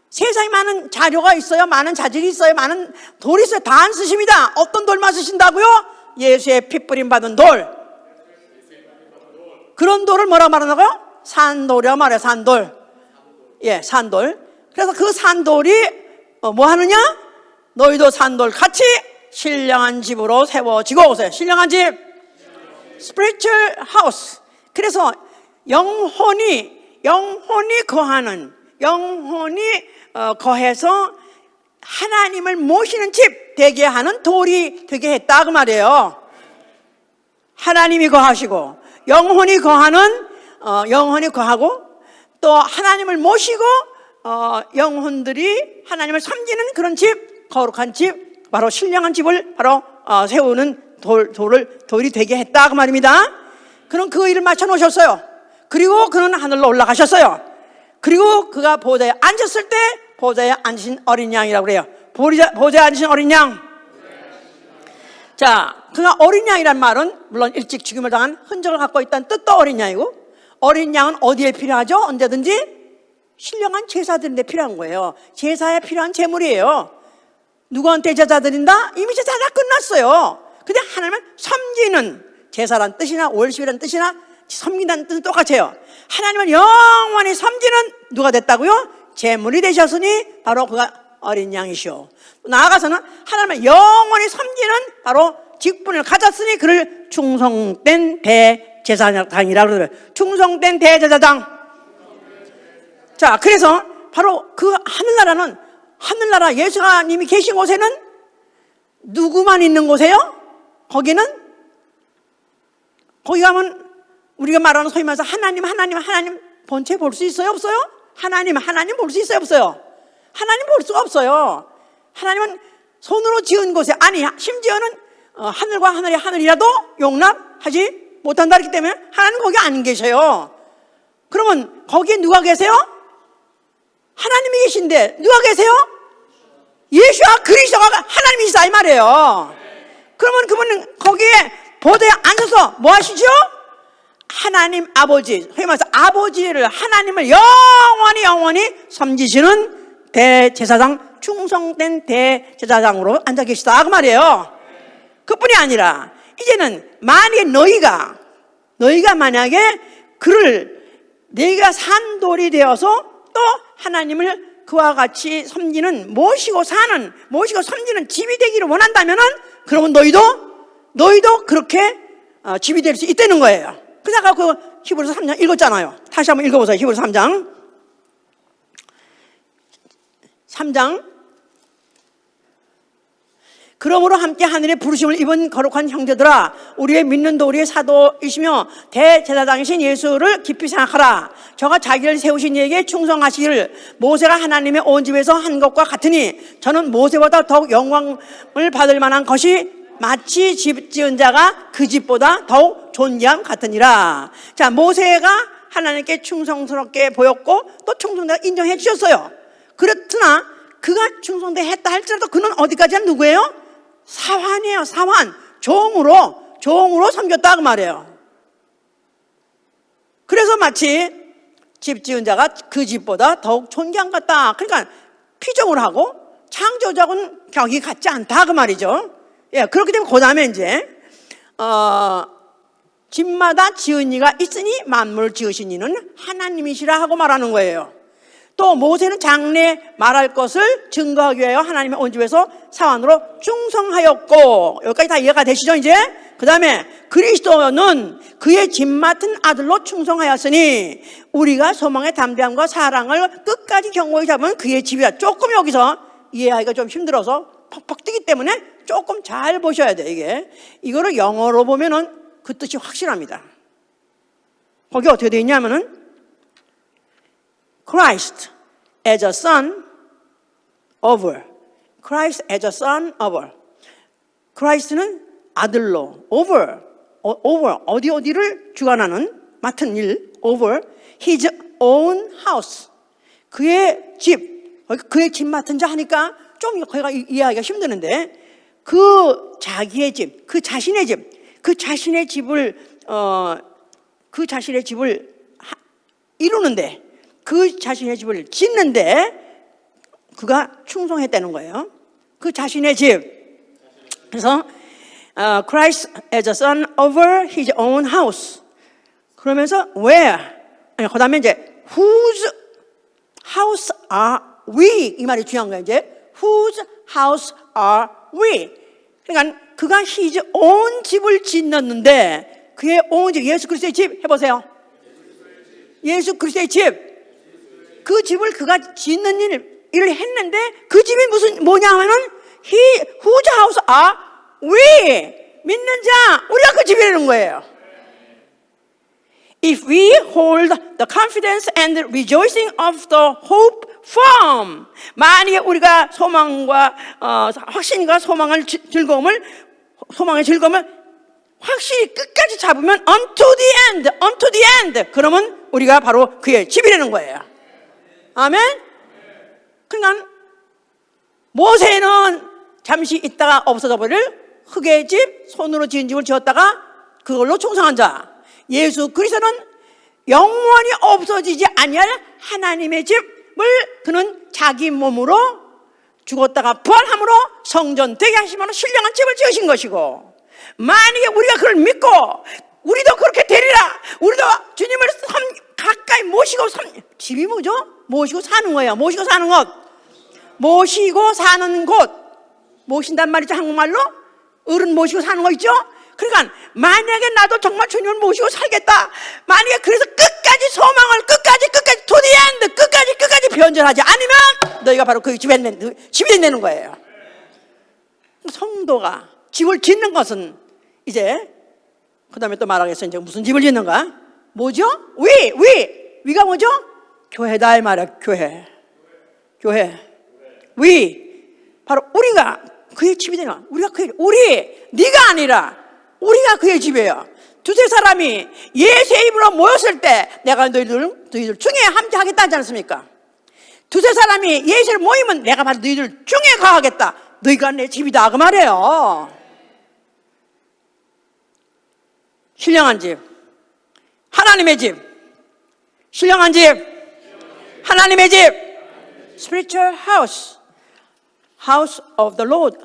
세상에 많은 자료가 있어요. 많은 자질이 있어요. 많은 돌이 있어요. 다 안 쓰십니다. 어떤 돌만 쓰신다고요? 예수의 핏부림 받은 돌. 그런 돌을 뭐라 말하나요? 산돌이라고 말해요. 산돌. 예, 산돌. 그래서 그 산돌이 뭐 하느냐? 너희도 산돌 같이 신령한 집으로 세워지고 오세요. 신령한 집. spiritual house. 그래서 영혼이 거해서 하나님을 모시는 집 되게 하는 돌이 되게 했다 그 말이에요. 하나님이 거하시고 영혼이 거하고 또 하나님을 모시고 영혼들이 하나님을 섬기는 그런 집, 거룩한 집, 바로 신령한 집을 바로 세우는 돌이 되게 했다 그 말입니다. 그는 그 일을 마쳐 놓으셨어요. 그리고 그는 하늘로 올라가셨어요. 그리고 그가 보좌에 앉았을 때 보좌에 앉으신 어린 양이라고 그래요. 보좌에 앉으신 어린 양. 자, 그가 어린 양이란 말은 물론 일찍 죽임을 당한 흔적을 갖고 있다는 뜻도 어린 양이고, 어린 양은 어디에 필요하죠? 언제든지 신령한 제사드린데 필요한 거예요. 제사에 필요한 제물이에요. 누구한테 제사 드린다? 이미 제사 다 끝났어요. 근데 하나님을 섬기는 제사란 뜻이나 월십이라는 뜻이나 섬긴다는 뜻은 똑같아요. 하나님을 영원히 섬기는 누가 됐다고요? 제물이 되셨으니 바로 그가 어린 양이시오. 나아가서는 하나님을 영원히 섬기는 바로 직분을 가졌으니 그를 충성된 대제사장이라고 그래요. 충성된 대제사장. 자, 그래서 바로 그 하늘나라 예수님이 계신 곳에는 누구만 있는 곳이에요? 거기 가면 우리가 말하는 소위 말해서 하나님 본체 볼 수 있어요? 없어요? 하나님 볼 수 있어요? 없어요? 하나님 볼 수가 없어요. 하나님은 손으로 지은 곳에, 아니 심지어는 하늘과 하늘이라도 용납하지 못한다 그렇기 때문에 하나님 거기 안 계셔요. 그러면 거기에 누가 계세요? 하나님이 계신데 누가 계세요? 예수와 그리스도가 하나님이시다 이 말이에요. 그러면 그분은 거기에 보좌에 앉아서 뭐 하시죠? 하나님 아버지, 소위 말해서 아버지를, 하나님을 영원히 섬기시는 대제사장, 충성된 대제사장으로 앉아 계시다 그 말이에요. 그뿐이 아니라 이제는 만약에 너희가 만약에 너희가 산돌이 되어서 또 하나님을 그와 같이 모시고 섬기는 집이 되기를 원한다면은, 그러면 너희도 그렇게 집이 될 수 있다는 거예요. 그래서 그 히브리서 3장 읽었잖아요. 다시 한번 읽어보세요. 히브리서 3장. 그러므로 함께 하늘의 부르심을 입은 거룩한 형제들아, 우리의 믿는 우리의 사도이시며 대제사장이신 예수를 깊이 생각하라. 저가 자기를 세우신 이에게 충성하시기를 모세가 하나님의 온 집에서 한 것과 같으니 저는 모세보다 더욱 영광을 받을 만한 것이 마치 집 지은 자가 그 집보다 더욱 존귀함 같으니라. 자, 모세가 하나님께 충성스럽게 보였고 또 충성되어 인정해 주셨어요. 그렇으나 그가 충성되었다 할지라도 그는 어디까지나 누구예요? 사환이에요. 사환. 종으로 섬겼다 그 말이에요. 그래서 마치 집 지은 자가 그 집보다 더욱 존귀한 것 같다. 그러니까 피정을 하고 창조적인 격이 같지 않다 그 말이죠. 예, 그렇기 때문에 그 다음에 이제 집마다 지은 이가 있으니 만물 지으신 이는 하나님이시라 하고 말하는 거예요. 또 모세는 장래 말할 것을 증거하기 위하여 하나님의 온 집에서 사환으로 충성하였고, 여기까지 다 이해가 되시죠 이제? 그 다음에 그리스도는 그의 집 맡은 아들로 충성하였으니 우리가 소망의 담대함과 사랑을 끝까지 견고히 잡은 그의 집이야. 조금 여기서 이해하기가 좀 힘들어서 퍽퍽 뛰기 때문에 조금 잘 보셔야 돼요. 이거를 영어로 보면은 그 뜻이 확실합니다. 거기 어떻게 되어 있냐면은 Christ as a son over. Christ as a son over. 크라이스트는 아들로 over 어디를 주관하는 맡은 일 over his own house. 그의 집 맡은 자 하니까 좀 거기가 이해하기가 힘드는데 그 자기의 집, 그 자신의 집을 이루는데 그 자신의 집을 짓는데 그가 충성했다는 거예요. 그 자신의 집. 그래서 Christ as a son over his own house. 그러면서 where? 그 다음에 이제 whose house are we? 이 말이 중요한 거예요. 이제 whose house are we? 그러니까 그가 his own 집을 짓는데 그의 own 집, 예수 그리스도의 집 해보세요. 예수 그리스도의 집. 그 집을 그가 짓는 일을 했는데 그 집이 뭐냐 하면은 whose house are we? 믿는 자, 우리가 그 집이라는 거예요. If we hold the confidence and rejoicing of the hope firm. 만약에 우리가 소망과 확신과 소망의 즐거움을 확실히 끝까지 잡으면 unto the end. 그러면 우리가 바로 그의 집이라는 거예요. 아멘? 그러니까 모세는 잠시 있다가 없어져 버릴 흙의 집, 손으로 지은 집을 지었다가 그걸로 충성한 자. 예수 그리스도는 영원히 없어지지 아니할 하나님의 집을 그는 자기 몸으로 죽었다가 부활함으로 성전 되게 하심으로 신령한 집을 지으신 것이고, 만약에 우리가 그걸 믿고 우리도 그렇게 되리라, 우리도 주님을 가까이 모시고 집이 뭐죠? 모시고 사는 거예요. 모시고 사는 곳. 모시고 사는 곳. 모신단 말이죠, 한국말로. 어른 모시고 사는 거 있죠? 그러니까 만약에 나도 정말 주님을 모시고 살겠다, 만약에 그래서 끝까지 소망을 끝까지 to the end, 끝까지 변절하지 않으면 너희가 바로 그 집이 된다는 거예요. 성도가 집을 짓는 것은 이제 그 다음에 또 말하겠어요. 이제 무슨 집을 짓는가? 뭐죠? 위가 뭐죠? 교회다 이 말이야. 교회. 바로 우리가 그의 집이 되나? 네가 아니라 우리가 그의 집이에요. 두세 사람이 예수의 이름으로 모였을 때 내가 너희들 중에 함께하겠다 하지 않습니까? 두세 사람이 예수를 모이면 내가 바로 너희들 중에 가하겠다. 너희가 내 집이다 그 말이에요. 신령한 집, 하나님의 집. 신령한 집, 하나님의 집. Spiritual house of the Lord.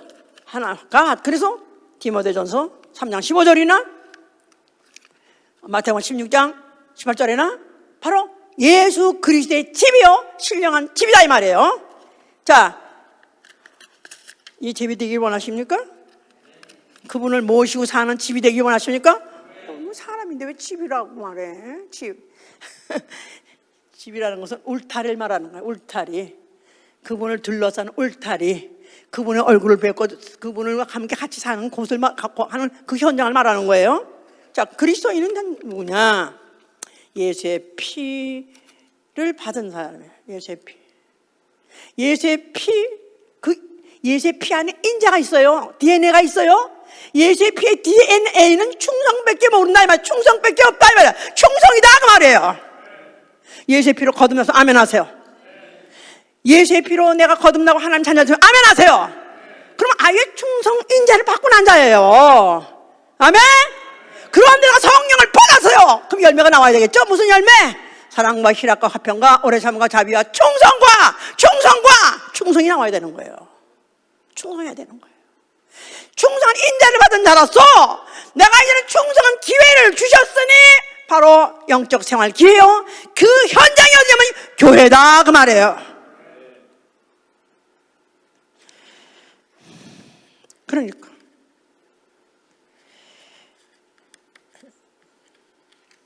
하나가. 그래서 디모데전서 3장 15절이나 마태복음 16장 18절이나 바로 예수 그리스도의 집이요 신령한 집이다 이 말이에요. 자, 이 집이 되길 원하십니까? 그분을 모시고 사는 집이 되길 원하십니까? 사람인데 왜 집이라고 말해? 집이라는 것은 울타리를 말하는 거야. 울타리. 그분을 둘러싸는 울타리. 그분의 얼굴을 뵙고 그분과 함께 같이 사는 곳을 갖고 하는 그 현장을 말하는 거예요. 자, 그리스도인은 누구냐? 예수의 피를 받은 사람이에요. 예수의 피. 예수의 피 안에 인자가 있어요. DNA가 있어요. 예수의 피의 DNA는 충성밖에 모른다 이 말이야. 충성밖에 없다 이 말이야. 충성이다 그 말이에요. 예수의 피로 거듭나서 아멘 하세요. 예수의 피로 내가 거듭나고 하나님 자녀 되면 아멘 하세요. 그럼 아예 충성 인자를 받고 난 자예요. 아멘. 그러한 내가 성령을 받았어요. 그럼 열매가 나와야 되겠죠. 무슨 열매? 사랑과 희락과 화평과 오래 참과 자비와 충성이 나와야 되는 거예요. 충성해야 되는 거예요. 충성한 인자를 받은 자로서 내가 이제는 충성한 기회를 주셨으니 바로 영적 생활 기회요. 그 현장이 어디냐면 교회다 그 말이에요. 그러니까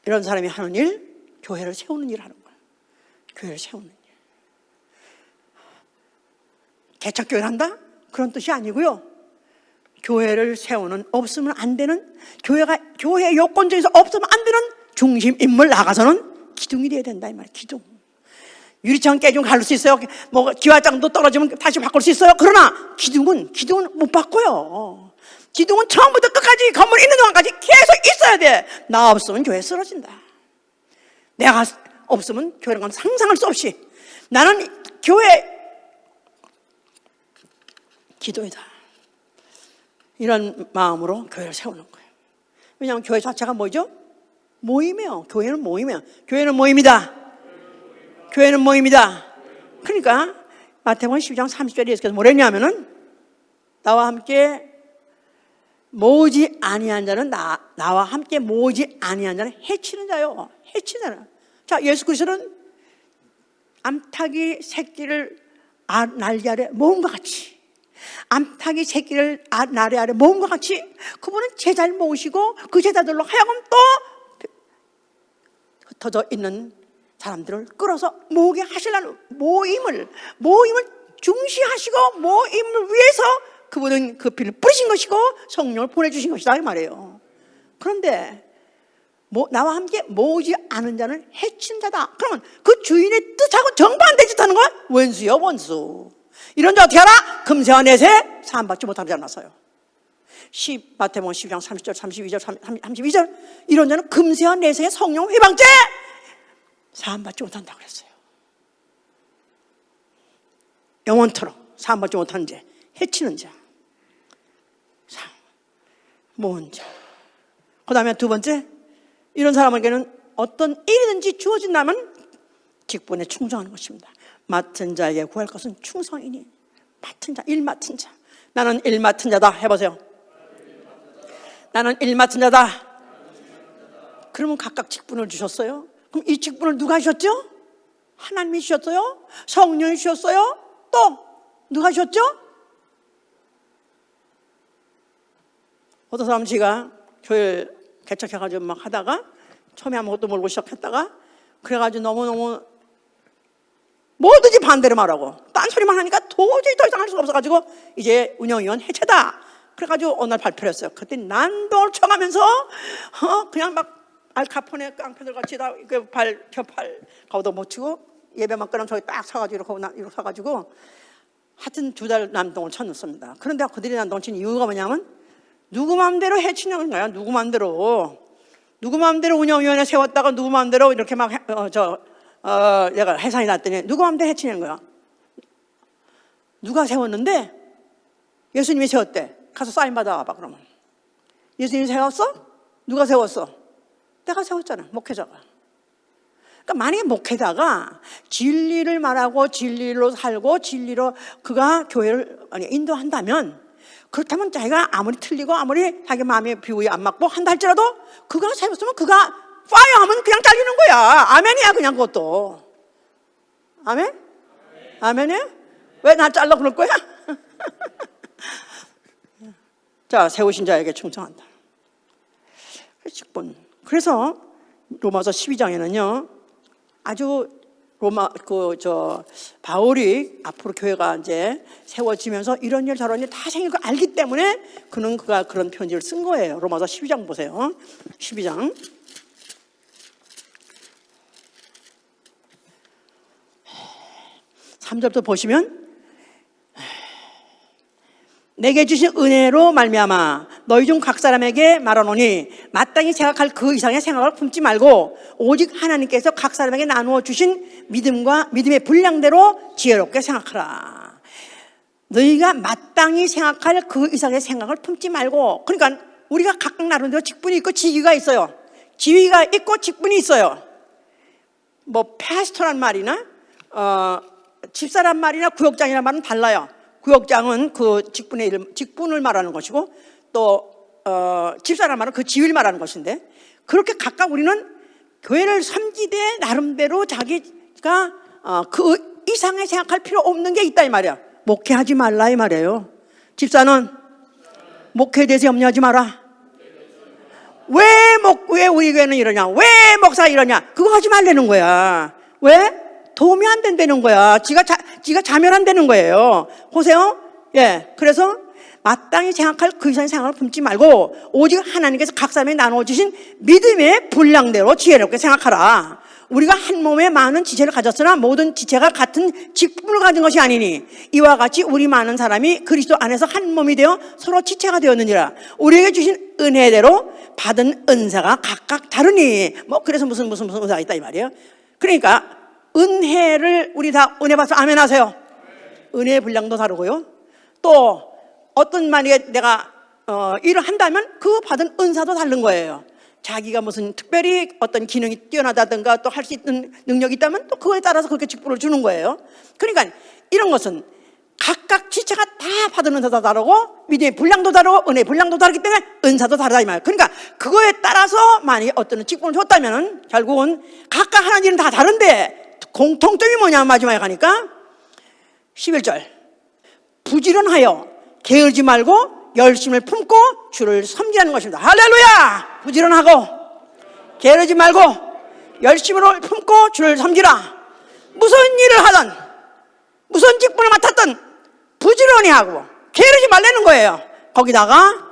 이런 사람이 하는 일, 교회를 세우는 일 하는 거예요. 교회를 세우는 일. 개척교회를 한다? 그런 뜻이 아니고요. 교회를 세우는, 없으면 안 되는, 교회 요건 중에서 없으면 안 되는 중심 인물 나가서는 기둥이 돼야 된다 이 말이에요. 기둥. 유리창 깨지면 갈릴 수 있어요. 뭐 기와장도 떨어지면 다시 바꿀 수 있어요. 그러나 기둥은 못 바꿔요. 기둥은 처음부터 끝까지 건물 있는 동안까지 계속 있어야 돼. 나 없으면 교회 쓰러진다. 내가 없으면 교회는 상상할 수 없이 나는 교회 기도이다. 이런 마음으로 교회를 세우는 거예요. 왜냐하면 교회 자체가 뭐죠? 모임이에요. 교회는 모임이에요. 교회는 모임이다. 교회는 모임이다. 그러니까 마태복음 12장 30절에 예수께서 뭐랬냐면은 나와 함께 모으지 아니한 자는 나와 함께 모으지 아니한 자는 해치는 자요. 해치는 자는. 자, 예수 그리스도는 암탉이 새끼를 날개 아래 모은 것 같이, 암탉이 새끼를 날개 아래 모은 것 같이 그분은 제자를 모으시고 그 제자들로 하여금 또 흩어져 있는 사람들을 끌어서 모으게 하시려는 모임을 중시하시고 모임을 위해서 그분은 그 피를 뿌리신 것이고 성령을 보내주신 것이다 이 말이에요. 그런데 나와 함께 모으지 않은 자는 해친 자다. 그러면 그 주인의 뜻하고 정반대 짓 하는 거야? 원수요 원수. 이런 자 어떻게 알아? 금세와 내세 사함받지 못하지 않았어요. 마태복음 12장 30절 32절 32절 이런 자는 금세와 내세의 성령 회방죄 사함받지 못한다고 그랬어요. 영원토록 사함받지 못하는 자, 해치는 자, 모은 자. 그 다음에 두 번째, 이런 사람에게는 어떤 일이든지 주어진다면 직분에 충성하는 것입니다. 맡은 자에게 구할 것은 충성이니. 맡은 자, 일 맡은 자. 나는 일 맡은 자다. 해보세요. 나는 일 맡은 자다. 그러면 각각 직분을 주셨어요. 그럼 이 직분을 누가 주셨죠? 하나님이 주셨어요? 성령이 주셨어요? 또 누가 주셨죠? 어떤 사람은 제가 교회 개척해가지고 막 하다가 처음에 아무것도 모르고 시작했다가 그래가지고 너무너무 뭐든지 반대로 말하고 딴소리만 하니까 도저히 더 이상 할 수가 없어가지고 이제 운영위원 해체다. 그래가지고 어느 날 발표를 했어요. 그때 난동을 쳐가면서 그냥 막 알카포네 깡패들 같이 다 팔 가오도 못 치고 예배만 끊으면 저기 딱 서가지고 이렇게 서가지고 하여튼 2달 난동을 쳤습니다. 그런데 그들이 난동을 친 이유가 뭐냐면 누구 마음대로 해치는 거야. 누구 마음대로 운영위원회 세웠다가 누구 마음대로 이렇게 막 내가 해산이 났더니 누구 마음대로 해치는 거야. 누가 세웠는데 예수님이 세웠대. 가서 사인 받아와봐. 그러면 예수님이 세웠어? 누가 세웠어? 내가 세웠잖아. 목회자가. 그러니까 만약에 목회자가 진리를 말하고 진리로 살고 진리로 그가 교회를 인도한다면, 그렇다면 자기가 아무리 틀리고 아무리 자기 마음의 비유에 안 맞고 한다 할지라도 그가 세웠으면 그가 파이어하면 그냥 잘리는 거야. 아멘이야. 그냥 그것도. 아멘? 아멘이야? 왜 나 잘라 그럴 거야? 자, 세우신 자에게 충성한다. 직분. 그래서 로마서 12장에는요 아주 바울이 앞으로 교회가 이제 세워지면서 이런 일 저런 일 다 생길 거 알기 때문에 그가 그런 편지를 쓴 거예요. 로마서 12장 보세요. 12장 3절부터 보시면 내게 주신 은혜로 말미암아 너희 중 각 사람에게 말하노니 마땅히 생각할 그 이상의 생각을 품지 말고 오직 하나님께서 각 사람에게 나누어 주신 믿음의 분량대로 지혜롭게 생각하라. 너희가 마땅히 생각할 그 이상의 생각을 품지 말고, 그러니까 우리가 각각 나름대로 직분이 있고 직위가 있어요. 지위가 있고 직분이 있어요. 뭐 패스터란 말이나 집사란 말이나 구역장이란 말은 달라요. 구역장은 그 직분을 말하는 것이고, 또 집사란 말은 그 지위를 말하는 것인데, 그렇게 각각 우리는 교회를 섬기되 나름대로 자기가 그 이상의 생각할 필요 없는 게 있다 이 말이야. 목회하지 말라 이 말이에요. 집사는 목회에 대해서 염려하지 마라. 왜 우리 교회는 이러냐, 왜 목사 이러냐, 그거 하지 말라는 거야. 왜? 도움이 안 된다는 거야. 지가 자멸한다는 거예요. 보세요. 예. 그래서 마땅히 생각할 그 이상의 생각을 품지 말고 오직 하나님께서 각 사람에게 나누어 주신 믿음의 분량대로 지혜롭게 생각하라. 우리가 한 몸에 많은 지체를 가졌으나 모든 지체가 같은 직분을 가진 것이 아니니 이와 같이 우리 많은 사람이 그리스도 안에서 한 몸이 되어 서로 지체가 되었느니라. 우리에게 주신 은혜대로 받은 은사가 각각 다르니, 뭐 그래서 무슨 은사가 있다 이 말이에요. 그러니까 은혜를 우리 다 은혜 받아서 아멘 하세요. 은혜의 분량도 다르고요. 또 어떤 만약에 내가 일을 한다면 그 받은 은사도 다른 거예요. 자기가 무슨 특별히 어떤 기능이 뛰어나다든가 또 할 수 있는 능력이 있다면 또 그거에 따라서 그렇게 직분을 주는 거예요. 그러니까 이런 것은 각각 지체가 다 받은 은사도 다르고 믿음의 분량도 다르고 은혜의 분량도 다르기 때문에 은사도 다르다 이 말이에요. 그러니까 그거에 따라서 만약에 어떤 직분을 줬다면 결국은 각각 하는 일은 다 다른데 공통점이 뭐냐 마지막에 가니까 11절 부지런하여 게으르지 말고 열심을 품고 주를 섬기라는 것입니다. 할렐루야! 부지런하고 게으르지 말고 열심으로 품고 주를 섬기라. 무슨 일을 하든 무슨 직분을 맡았든 부지런히 하고 게으르지 말라는 거예요. 거기다가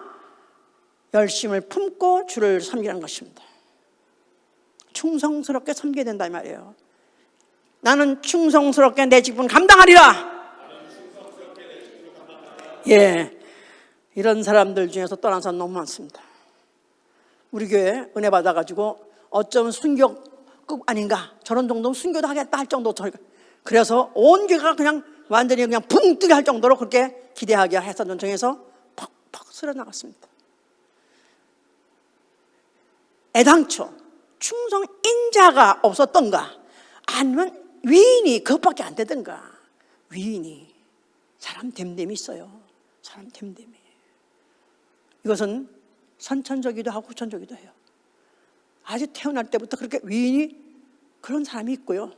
열심을 품고 주를 섬기라는 것입니다. 충성스럽게 섬겨야 된다 이 말이에요. 나는 충성스럽게 내 직분 감당하리라. 예, 이런 사람들 중에서 떠난 사람 너무 많습니다. 우리 교회 은혜 받아가지고 어쩌면 순교급 아닌가, 저런 정도면 순교도 하겠다 할 정도. 그래서 온 교회가 그냥 완전히 그냥 붕 뜨게 할 정도로 그렇게 기대하게 했었던 중에서 퍽퍽 쓸어 나갔습니다. 애당초 충성인자가 없었던가, 아니면 위인이 그것밖에 안 되던가. 위인이 사람 됨됨이 있어요. 사람 됨됨이. 이것은 선천적이기도 하고 후천적이기도 해요. 아주 태어날 때부터 그렇게 위인이 그런 사람이 있고요.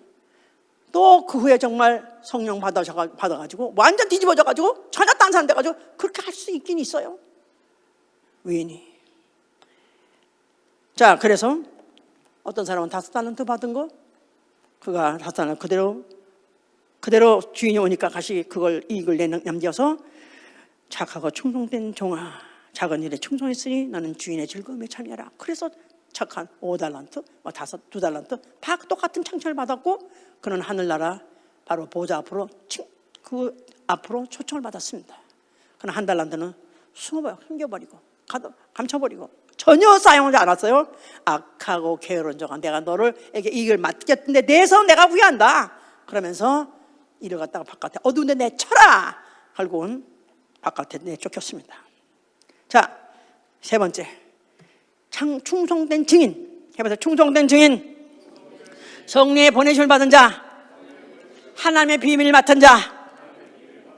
또 그 후에 정말 성령 받아가지고 완전 뒤집어져가지고 전혀 딴 사람 돼가지고 그렇게 할 수 있긴 있어요. 위인이. 자, 그래서 어떤 사람은 5달란트 받은 거, 그가 5달란트 그대로 주인이 오니까 다시 그걸 이익을 남겨서 착하고 충성된 종아, 작은 일에 충성했으니 너는 주인의 즐거움에 참여하라. 그래서 착한 5달란트, 2달란트 다 똑같은 칭찬을 받았고, 그는 하늘나라 바로 보좌 앞으로 초청을 받았습니다. 그러나 1달란트는 숨겨버리고 감춰버리고 전혀 사용하지 않았어요. 악하고 게으른 자가 내가 너를에게 이익을 맡겼는데 대해서 내가 후회한다. 그러면서 이를 갖다가 바깥에 어두운 데 내쳐라. 결국은 바깥에 내쫓겼습니다. 자, 세 번째, 충성된 증인. 해보세요. 충성된 증인. 성령의 보내심을 받은 자, 하나님의 비밀을 맡은 자.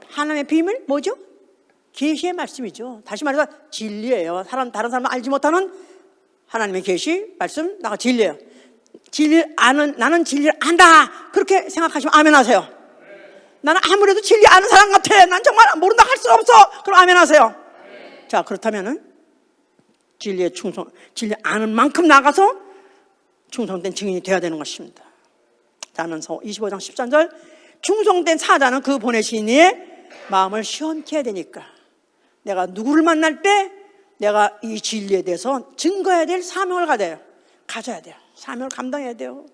하나님의 비밀 뭐죠? 계시의 말씀이죠. 다시 말해서 진리예요. 다른 사람은 알지 못하는 하나님의 계시 말씀, 나가 진리예요. 나는 진리를 안다. 그렇게 생각하시면 아멘 하세요. 나는 아무래도 진리 아는 사람 같아. 난 정말 모른다 할 수 없어. 그럼 아멘 하세요. 자, 그렇다면은 진리 아는 만큼 나가서 충성된 증인이 되어야 되는 것입니다. 자면서 25장 13절, 충성된 사자는 그 보내신 이의 마음을 시원케 해야 되니까, 내가 누구를 만날 때 내가 이 진리에 대해서 증거해야 될 사명을 가져야 돼요. 사명을 감당해야 돼요.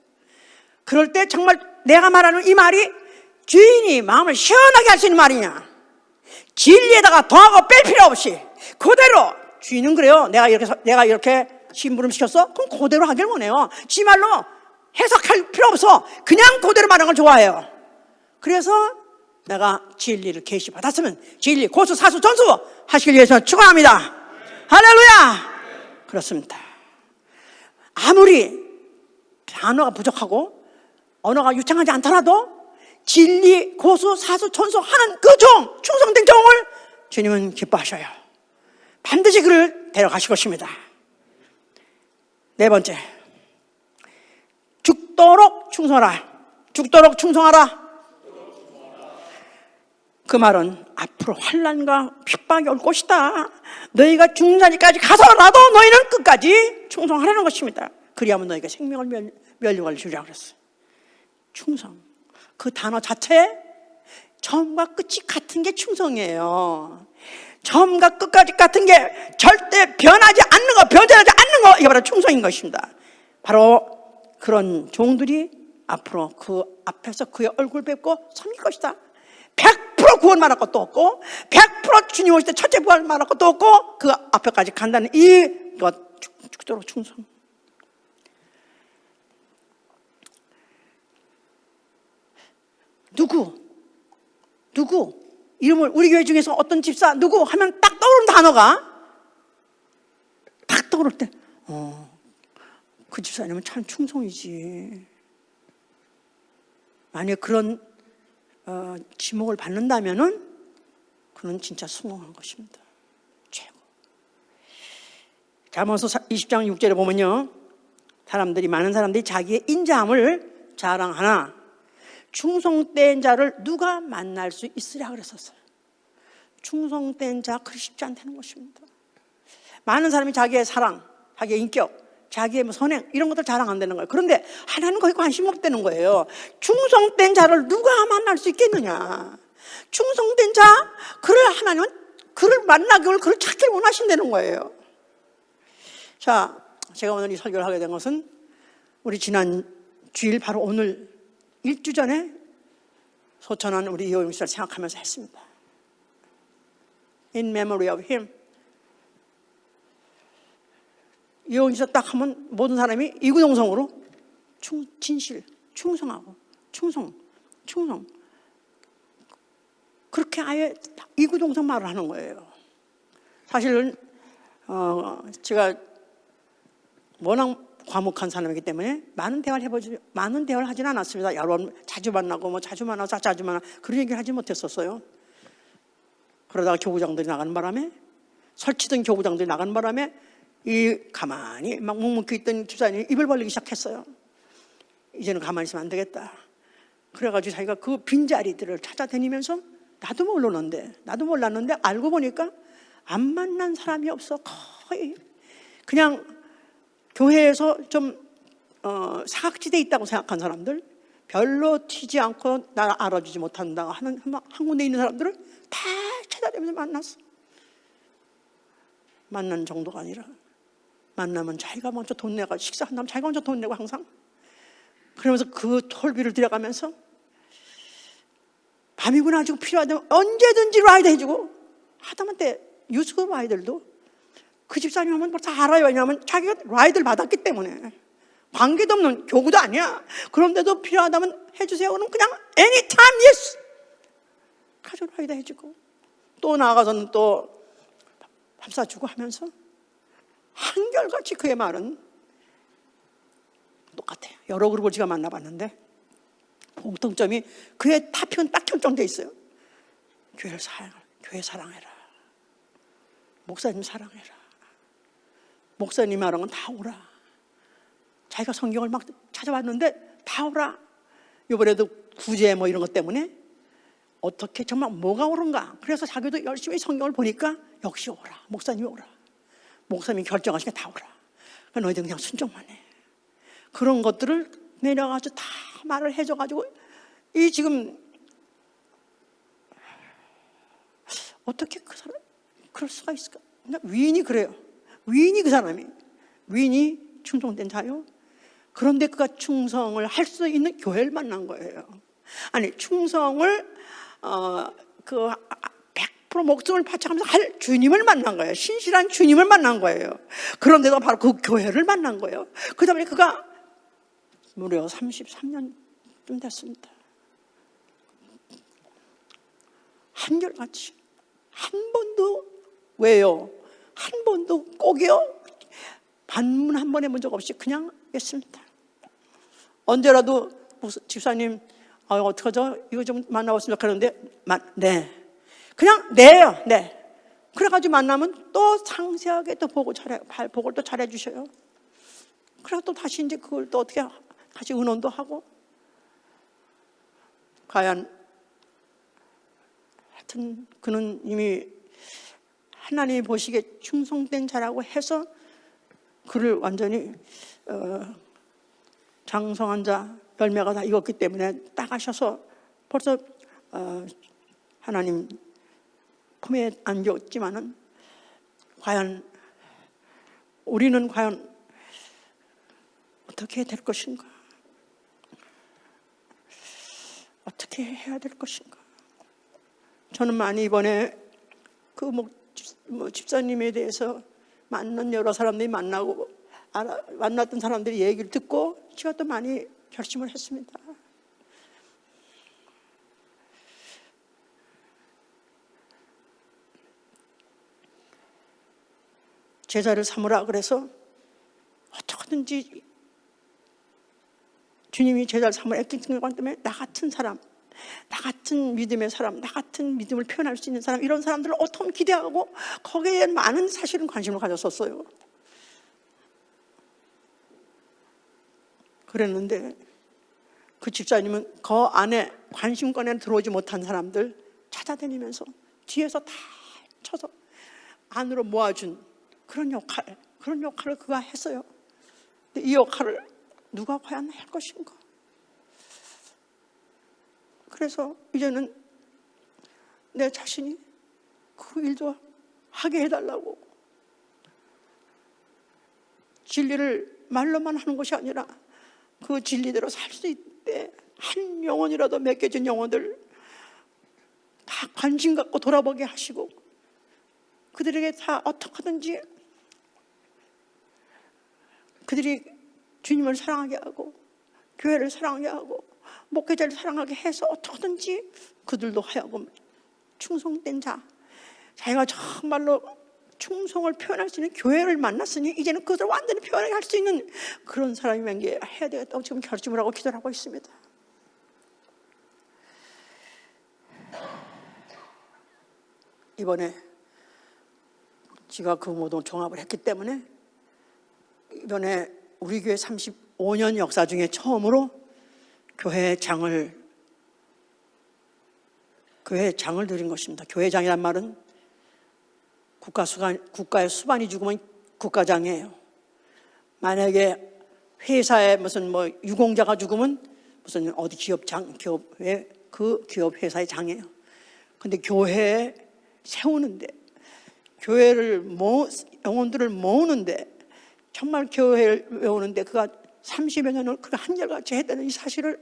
그럴 때 정말 내가 말하는 이 말이 주인이 마음을 시원하게 할 수 있는 말이냐, 진리에다가 더하고 뺄 필요 없이 그대로 주인은 그래요. 내가 이렇게 심부름 시켰어? 그럼 그대로 하길 원해요. 지 말로 해석할 필요 없어. 그냥 그대로 말하는 걸 좋아해요. 그래서 내가 진리를 계시 받았으면 진리, 고수, 사수, 전수 하시길 위해서 축원합니다. 할렐루야. 그렇습니다. 아무리 단어가 부족하고 언어가 유창하지 않더라도 진리, 고수, 사수, 전수 하는 그 종, 충성된 종을 주님은 기뻐하셔요. 반드시 그를 데려가실 것입니다. 네 번째, 죽도록 충성하라. 죽도록 충성하라. 그 말은 앞으로 환난과 핍박이 올 것이다. 너희가 죽는 자리까지 가서라도 너희는 끝까지 충성하라는 것입니다. 그리하면 너희가 생명을 면류관을 주리라 그랬어요. 충성, 그 단어 자체에 처음과 끝이 같은 게 충성이에요. 처음과 끝까지 같은 게 절대 변하지 않는 거, 변절하지 않는 거, 이게 바로 충성인 것입니다. 바로 그런 종들이 앞으로 그 앞에서 그의 얼굴 뵙고 섬길 것이다. 100% 구원 말할 것도 없고 100% 주님 오실 때 첫째 부활 말할 것도 없고 그 앞에까지 간다는 이것, 죽도록 충성. 누구 이름을 우리 교회 중에서 어떤 집사 누구 하면 딱 떠오르는 단어가 딱 떠오를 때 그 집사님은 참 충성이지. 만약 그런 지목을 받는다면은 그는 진짜 성공한 것입니다. 최고. 잠언서 20장 6절에 보면요, 많은 사람들이 자기의 인자함을 자랑하나 충성된 자를 누가 만날 수 있으랴 그랬었어요. 충성된 자 그리 쉽지 않다는 것입니다. 많은 사람이 자기의 사랑, 자기의 인격, 자기의 선행 이런 것들 자랑한다는 거예요. 그런데 하나님은 거기 관심 없다는 거예요. 충성된 자를 누가 만날 수 있겠느냐. 충성된 자, 하나님은 그를 만나기를, 그를 찾기를 원하신다는 거예요. 자, 제가 오늘 이 설교를 하게 된 것은 우리 지난 주일 바로 오늘 1주 전에 소천한 우리 이호영 씨를 생각하면서 했습니다. In memory of him. 이호영 씨가 딱 하면 모든 사람이 이구동성으로 진실, 충성하고 충성 그렇게 아예 이구동성 말을 하는 거예요. 사실은 제가 워낙 과묵한 사람이기 때문에 많은 대화를 하지는 않았습니다. 여러분 자주 만나고 자주 만나 그런 얘기를 하지 못했었어요. 그러다가 교구장들이 나가는 바람에, 설치던 교구장들이 나가는 바람에 가만히 막 묵묵히 있던 집사님이 입을 벌리기 시작했어요. 이제는 가만히 있으면 안 되겠다. 그래가지고 자기가 그 빈자리들을 찾아다니면서 나도 몰랐는데 알고 보니까 안 만난 사람이 없어. 거의 그냥 교회에서 좀 사각지대에 있다고 생각한 사람들, 별로 튀지 않고 나를 알아주지 못한다고 하는 한 군데 있는 사람들을 다 찾아다니면서 만났어. 만난 정도가 아니라 만나면 자기가 먼저 돈 내가 식사한다면 자기가 먼저 돈 내고 항상 그러면서 그 톨비를 들여가면서 밤이구나 지금 필요하다면 언제든지 라이드 해주고, 하다못해 유스급 아이들도 그 집사님 하면 다 알아요. 왜냐하면 자기가 라이드를 받았기 때문에. 관계도 없는 교구도 아니야. 그런데도 필요하다면 해주세요. 그럼 그냥 anytime yes 가족 라이드 해주고, 또 나가서는 또 밥 사주고 하면서 한결같이 그의 말은 똑같아요. 여러 그룹을 제가 만나봤는데 공통점이 그의 타표는 딱 결정돼 있어요. 교회 사랑해라. 목사님 사랑해라. 목사님 말한 건 다 오라. 자기가 성경을 막 찾아봤는데 다 오라. 이번에도 구제 이런 것 때문에 어떻게 정말 뭐가 옳은가. 그래서 자기도 열심히 성경을 보니까 역시 오라. 목사님이 오라. 목사님이 결정하시니까 다 오라. 그러니까 너희들 그냥 순종만 해. 그런 것들을 내려가지고 다 말을 해줘가지고 이 지금 어떻게 그 사람 그럴 수가 있을까? 그러니까 위인이 그래요. 위인이 그 사람이 위인이 충성된 자요. 그런데 그가 충성을 할 수 있는 교회를 만난 거예요. 아니 충성을 100% 앞으로 목숨을 바쳐가면서 할 주님을 만난 거예요. 신실한 주님을 만난 거예요. 그런데도 바로 그 교회를 만난 거예요. 그 다음에 그가 무려 33년쯤 됐습니다. 한결같이 한 번도 왜요? 한 번도 꼭이요? 반문 한 번 해본 적 없이 그냥 했습니다. 언제라도 집사님 어떡하죠? 이거 좀 만나봤으면 좋겠는데 네, 그냥 네요. 네. 그래가지고 만나면 또 상세하게 또 보고를 또 잘해 주셔요. 그래서 또 다시 이제 그걸 또 어떻게 다시 의논도 하고. 과연 하여튼 그는 이미 하나님이 보시기에 충성된 자라고 해서 그를 완전히 장성한 자 열매가 다 익었기 때문에 따가셔서 벌써 하나님 품에 안겼지만은 과연 우리는 과연 어떻게 될 것인가? 어떻게 해야 될 것인가? 저는 많이 이번에 그 집사님에 대해서 만난 여러 사람들이 만났던 사람들이 얘기를 듣고 제가 또 많이 결심을 했습니다. 제자를 삼으라 그래서 어떻게든지 주님이 제자를 삼으라 했기 때문에 나 같은 사람, 나 같은 믿음의 사람, 나 같은 믿음을 표현할 수 있는 사람, 이런 사람들을 어떻게 기대하고 거기에 많은 사실은 관심을 가졌었어요. 그랬는데 그 집사님은 그 안에 관심권에 들어오지 못한 사람들 찾아다니면서 뒤에서 다 쳐서 안으로 모아준 그런 역할을 그가 했어요. 근데 이 역할을 누가 과연 할 것인가? 그래서 이제는 내 자신이 그 일도 하게 해달라고, 진리를 말로만 하는 것이 아니라 그 진리대로 살 수 있대. 한 영혼이라도 맡겨진 영혼들 다 관심 갖고 돌아보게 하시고 그들에게 다 어떻게든지 그들이 주님을 사랑하게 하고 교회를 사랑하게 하고 목회자를 사랑하게 해서 어떻게든지 그들도 하여금 충성된 자, 자기가 정말로 충성을 표현할 수 있는 교회를 만났으니 이제는 그것을 완전히 표현할 수 있는 그런 사람에게 해야 되겠다고 지금 결심을 하고 기도를 하고 있습니다. 이번에 제가 그 모든 종합을 했기 때문에 이번에 우리 교회 35년 역사 중에 처음으로 교회장을 드린 것입니다. 교회장이란 말은 국가의 수반이 죽으면 국가장이에요. 만약에 회사에 무슨 유공자가 죽으면 무슨 어디 기업의 그 기업 회사의 장이에요. 근데 교회에 세우는데, 교회를 영혼들을 모으는데, 정말 교회를 외우는데 그가 30여 년을 그가 한결같이 했다는 이 사실을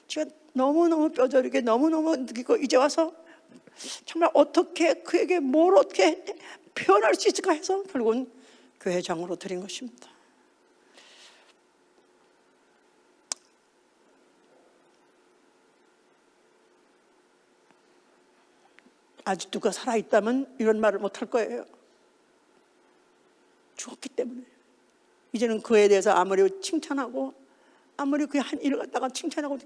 제가 너무너무 뼈저리게 너무너무 느끼고 이제 와서 정말 어떻게 그에게 뭘 어떻게 표현할 수 있을까 해서 결국은 교회장으로 드린 것입니다. 아직도 그가 살아있다면 이런 말을 못할 거예요. 죽었기 때문에. 이제는 그에 대해서 아무리 칭찬하고 아무리 그의 한 일을 갖다가 칭찬하고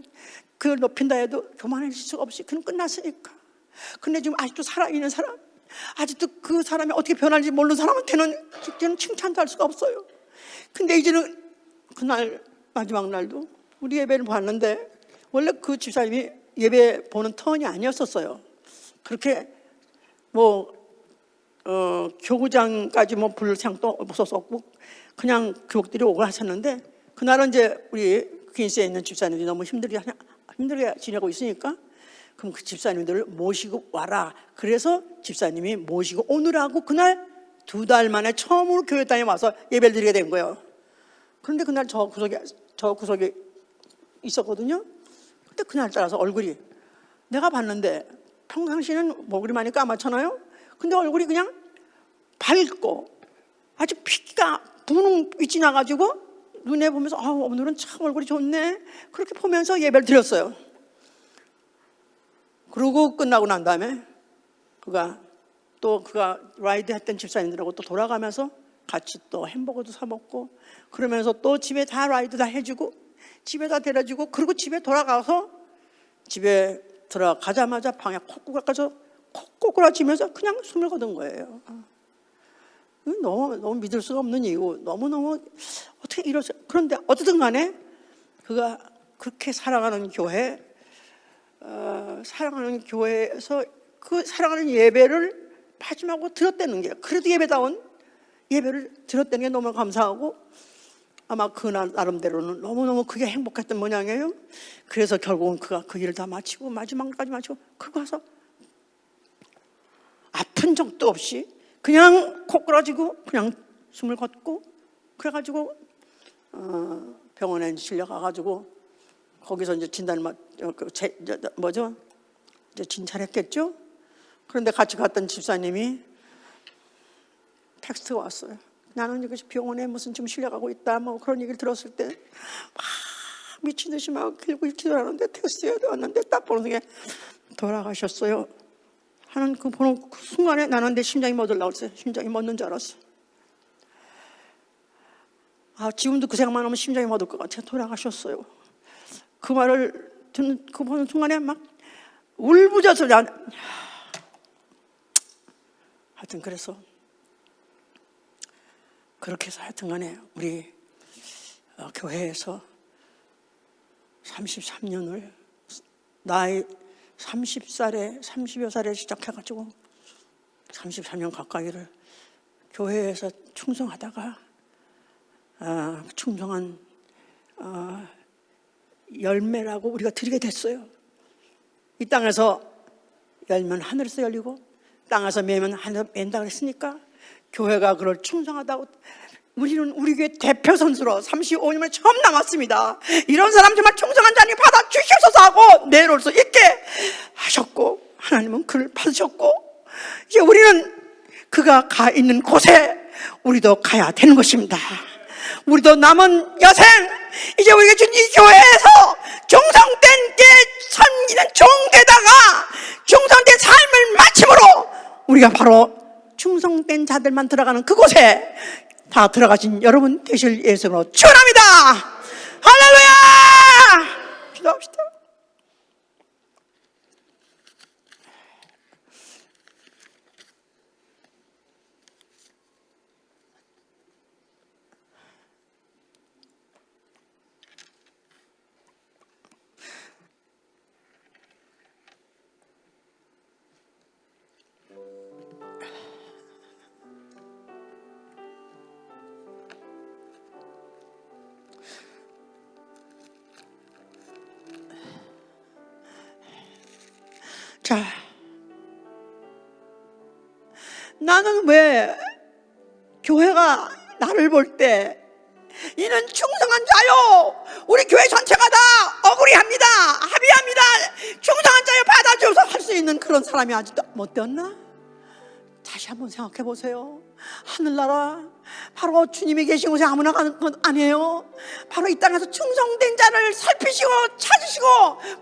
그걸 높인다 해도 교만해질 수가 없이 그는 끝났으니까. 근데 지금 아직도 살아있는 사람, 아직도 그 사람이 어떻게 변할지 모르는 사람한테는 저는 칭찬도 할 수가 없어요. 근데 이제는 그날 마지막 날도 우리 예배를 봤는데 원래 그 집사님이 예배 보는 턴이 아니었었어요. 그렇게 교구장까지 부를 생각도 없었고 그냥 교육들이 오고 하셨는데 그날은 이제 우리 퀸스에 있는 집사님들이 너무 힘들게 지내고 있으니까 그럼 그 집사님들을 모시고 와라. 그래서 집사님이 모시고 오느라고 그날 2달 만에 처음으로 교회당에 와서 예배를 드리게 된 거예요. 그런데 그날 저 구석에 있었거든요. 근데 그날 따라서 얼굴이 내가 봤는데 평상시는 얼굴이 많이 까맣잖아요. 근데 얼굴이 그냥 밝고 아주 피가 분홍 빛이 나가지고 눈에 보면서 오늘은 참 얼굴이 좋네, 그렇게 보면서 예배를 드렸어요. 그러고 끝나고 난 다음에 그가 라이드 했던 집사님들하고 또 돌아가면서 같이 또 햄버거도 사 먹고, 그러면서 또 집에 다 라이드 다 해주고 집에 다 데려주고, 그리고 집에 돌아가서 집에 들어가자마자 방에 콕 꼬꾸라지면서 그냥 숨을 거둔 거예요. 너무 믿을 수가 없는 이유, 너무너무 어떻게 이러세요. 그런데 어쨌든 간에 그가 그렇게 사랑하는 교회에서 그 사랑하는 예배를 마지막으로 드렸다는 게, 그래도 예배다운 예배를 드렸다는 게 너무 감사하고, 아마 그날 나름대로는 너무너무 그게 행복했던 모양이에요. 그래서 결국은 그가 그 일을 다 마치고 마지막까지 마치고 그러고 와서 아픈 적도 없이 그냥 코 끌어지고 그냥 숨을 걷고, 그래가지고 병원에 실려가가지고 거기서 이제 진단을 이제 진찰했겠죠. 그런데 같이 갔던 집사님이 텍스트가 왔어요. 나는 이것이 병원에 무슨 좀 실려가고 있다, 뭐 그런 얘기를 들었을 때 막 미친 듯이 막 기도하는데 텍스트가 왔는데 딱 보는 게 돌아가셨어요 하는 그 보는 그 순간에 나는 내 심장이 멎으려고 그랬어요. 심장이 멎는 줄 알았어요. 지금도 그 생각만 하면 심장이 멎을 것 같아요. 돌아가셨어요. 그 말을 듣는 그 보는 순간에 막 울부짖어서 하여튼 그래서 그렇게 해서 하여튼 간에 우리 교회에서 33년을 나이 30여 살에 시작해가지고 33년 가까이를 교회에서 충성하다가 충성한 열매라고 우리가 드리게 됐어요. 이 땅에서 열면 하늘에서 열리고 땅에서 매면 하늘에서 맨다 그랬으니까 교회가 그걸 충성하다고, 우리는 우리 교회 대표 선수로 35년을 처음 남았습니다. 이런 사람 정말 충성한 자님 받아 주시옵소서 하고 내려올 수 있게 하셨고, 하나님은 그를 받으셨고, 이제 우리는 그가 가 있는 곳에 우리도 가야 되는 것입니다. 우리도 남은 여생 이제 우리가 준 이 교회에서 충성된 게 섬기는 종되다가 충성된 삶을 마침으로 우리가 바로 충성된 자들만 들어가는 그곳에 다 들어가신 여러분 되실 예수로 축원합니다. 할렐루야. 기도합시다. 자, 나는 왜 교회가 나를 볼 때 이는 충성한 자요, 우리 교회 전체가 다 억울해합니다, 합의합니다, 충성한 자요 받아줘서 할 수 있는 그런 사람이 아직도 못 되었나? 다시 한번 생각해 보세요. 하늘나라 바로 주님이 계신 곳에 아무나 가는 건 아니에요. 바로 이 땅에서 충성된 자를 살피시고 찾으시고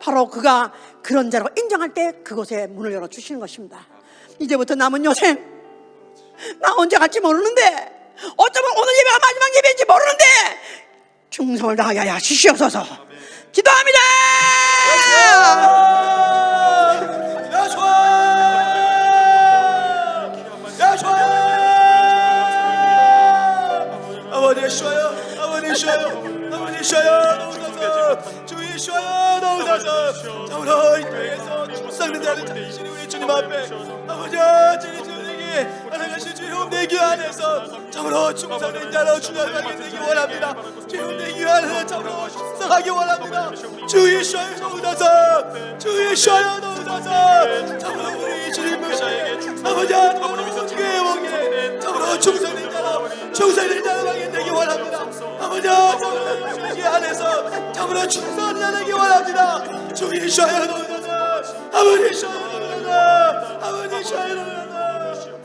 바로 그가 그런 자로 인정할 때 그곳에 문을 열어주시는 것입니다. 이제부터 남은 여생 나 언제 갈지 모르는데, 어쩌면 오늘 예배가 마지막 예배인지 모르는데 충성을 다하여 주시옵소서. 기도합니다. 아버지 쉬어요, 아버지 쉬어요, 아버지 쉬어요, 나오소서. 주님 쉬어요, 나오소서. 참으로 이 교회에서 충성된 자를 찾으시니 우리 주님 앞에 아버지 주님에게 하나님의 주님 내 귀 안에서 참으로 충성된 자로 주님에게 되기 원합니다. 주님 내 귀 안에서 참으로 충성하기 원합니다. 주님 쉬어요, 나오소서. 주님 쉬어요, 나오소서. 참으로 우리 주님 모시게 아버지 교회 오게 참으로 충성된 자로 충성된 자로 되기 원합니다. 아버지 참으로 주님 안에서 참으로 충성된 되기 원합니다. 주님 쉬어요, 나오소서. 아버지 쉬어요, 나오소서. 아버지 쉬어요, 나오소서.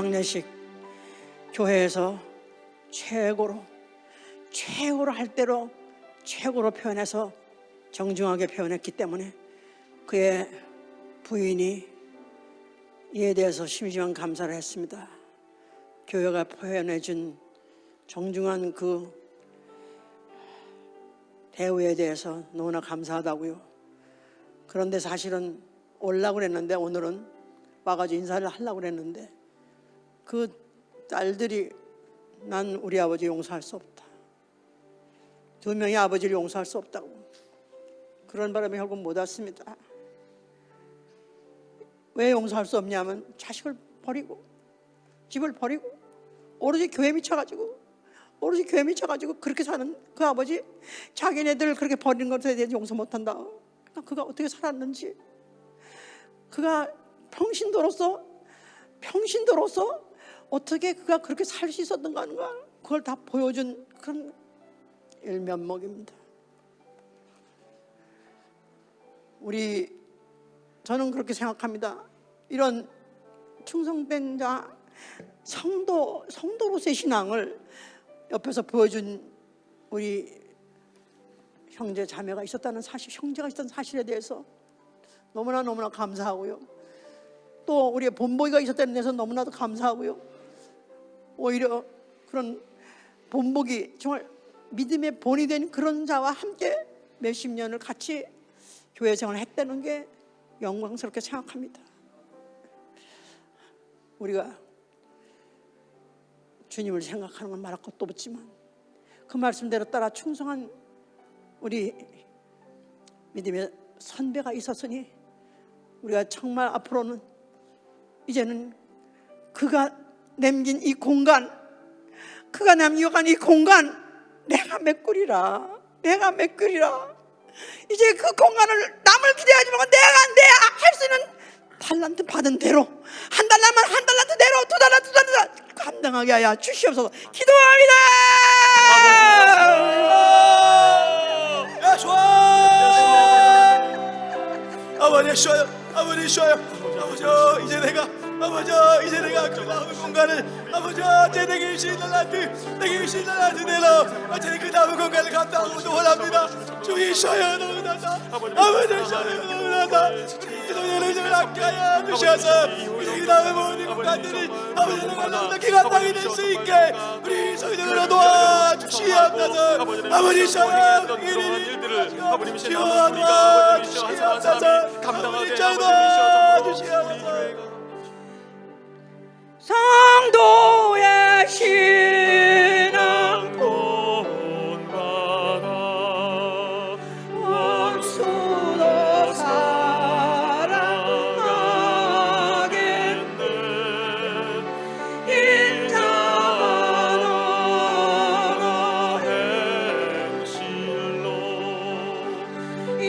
장례식 교회에서 최고로 할 대로 최고로 표현해서 정중하게 표현했기 때문에 그의 부인이 이에 대해서 심심한 감사를 했습니다. 교회가 표현해준 정중한 그 대우에 대해서 너무나 감사하다고요. 그런데 사실은 오려고 그랬는데, 오늘은 와가지고 인사를 하려고 그랬는데 그 딸들이 난 우리 아버지 용서할 수 없다, 두 명의 아버지를 용서할 수 없다고, 그런 바람에 결국 못 왔습니다. 왜 용서할 수 없냐면 자식을 버리고 집을 버리고 오로지 교회에 미쳐가지고 그렇게 사는 그 아버지, 자기네들 그렇게 버리는 것에 대해서 용서 못한다. 그가 어떻게 살았는지, 그가 평신도로서 어떻게 그가 그렇게 살 수 있었던가 하는 걸, 그걸 다 보여준 그런 일면목입니다. 저는 그렇게 생각합니다. 이런 충성된 자, 성도로서의 신앙을 옆에서 보여준 우리 형제 자매가 있었다는 사실, 형제가 있었던 사실에 대해서 너무나 감사하고요. 또 우리의 본보기가 있었다는 데서 너무나도 감사하고요. 오히려 그런 본보기, 정말 믿음의 본이 된 그런 자와 함께 몇십 년을 같이 교회 생활을 했다는 게 영광스럽게 생각합니다. 우리가 주님을 생각하는 건 말할 것도 없지만 그 말씀대로 따라 충성한 우리 믿음의 선배가 있었으니 우리가 정말 앞으로는 이제는 그가 남긴 이 공간, 그가 남겨간 이 공간, 내가 메꾸리라. 이제 그 공간을 남을 기대하지 말고 내가 할 수 있는 달란트 받은 대로, 한 달러만 한 달란트 대로, 두 달란트 감당하게 하여 주시옵소서. 기도합니다. 야, 좋아. 아버지 쉬어요. 아버지 이제 내가 그 다음 공간을 아버지 내게 주신 달란트 내로 그 다음 공간을 감당하고 원합니다. 주님 쉬어요. 너무나다. 아버지 쉬어요. 너무나다. 기도를 좀 아껴야 주셔서 그 다음에 모든 공간들이 아버지 내가 넉넉히 감당이 될 수 있게 우리 성도들을 도와주시옵소서. 아버지 쉬어요. 그러한 일들을 아버님 신앙을 주시옵소서. 감당하게 주시옵소서. 성도의 신앙 본받아 원수도 사랑하겠네. 인자만 언어 행실로 이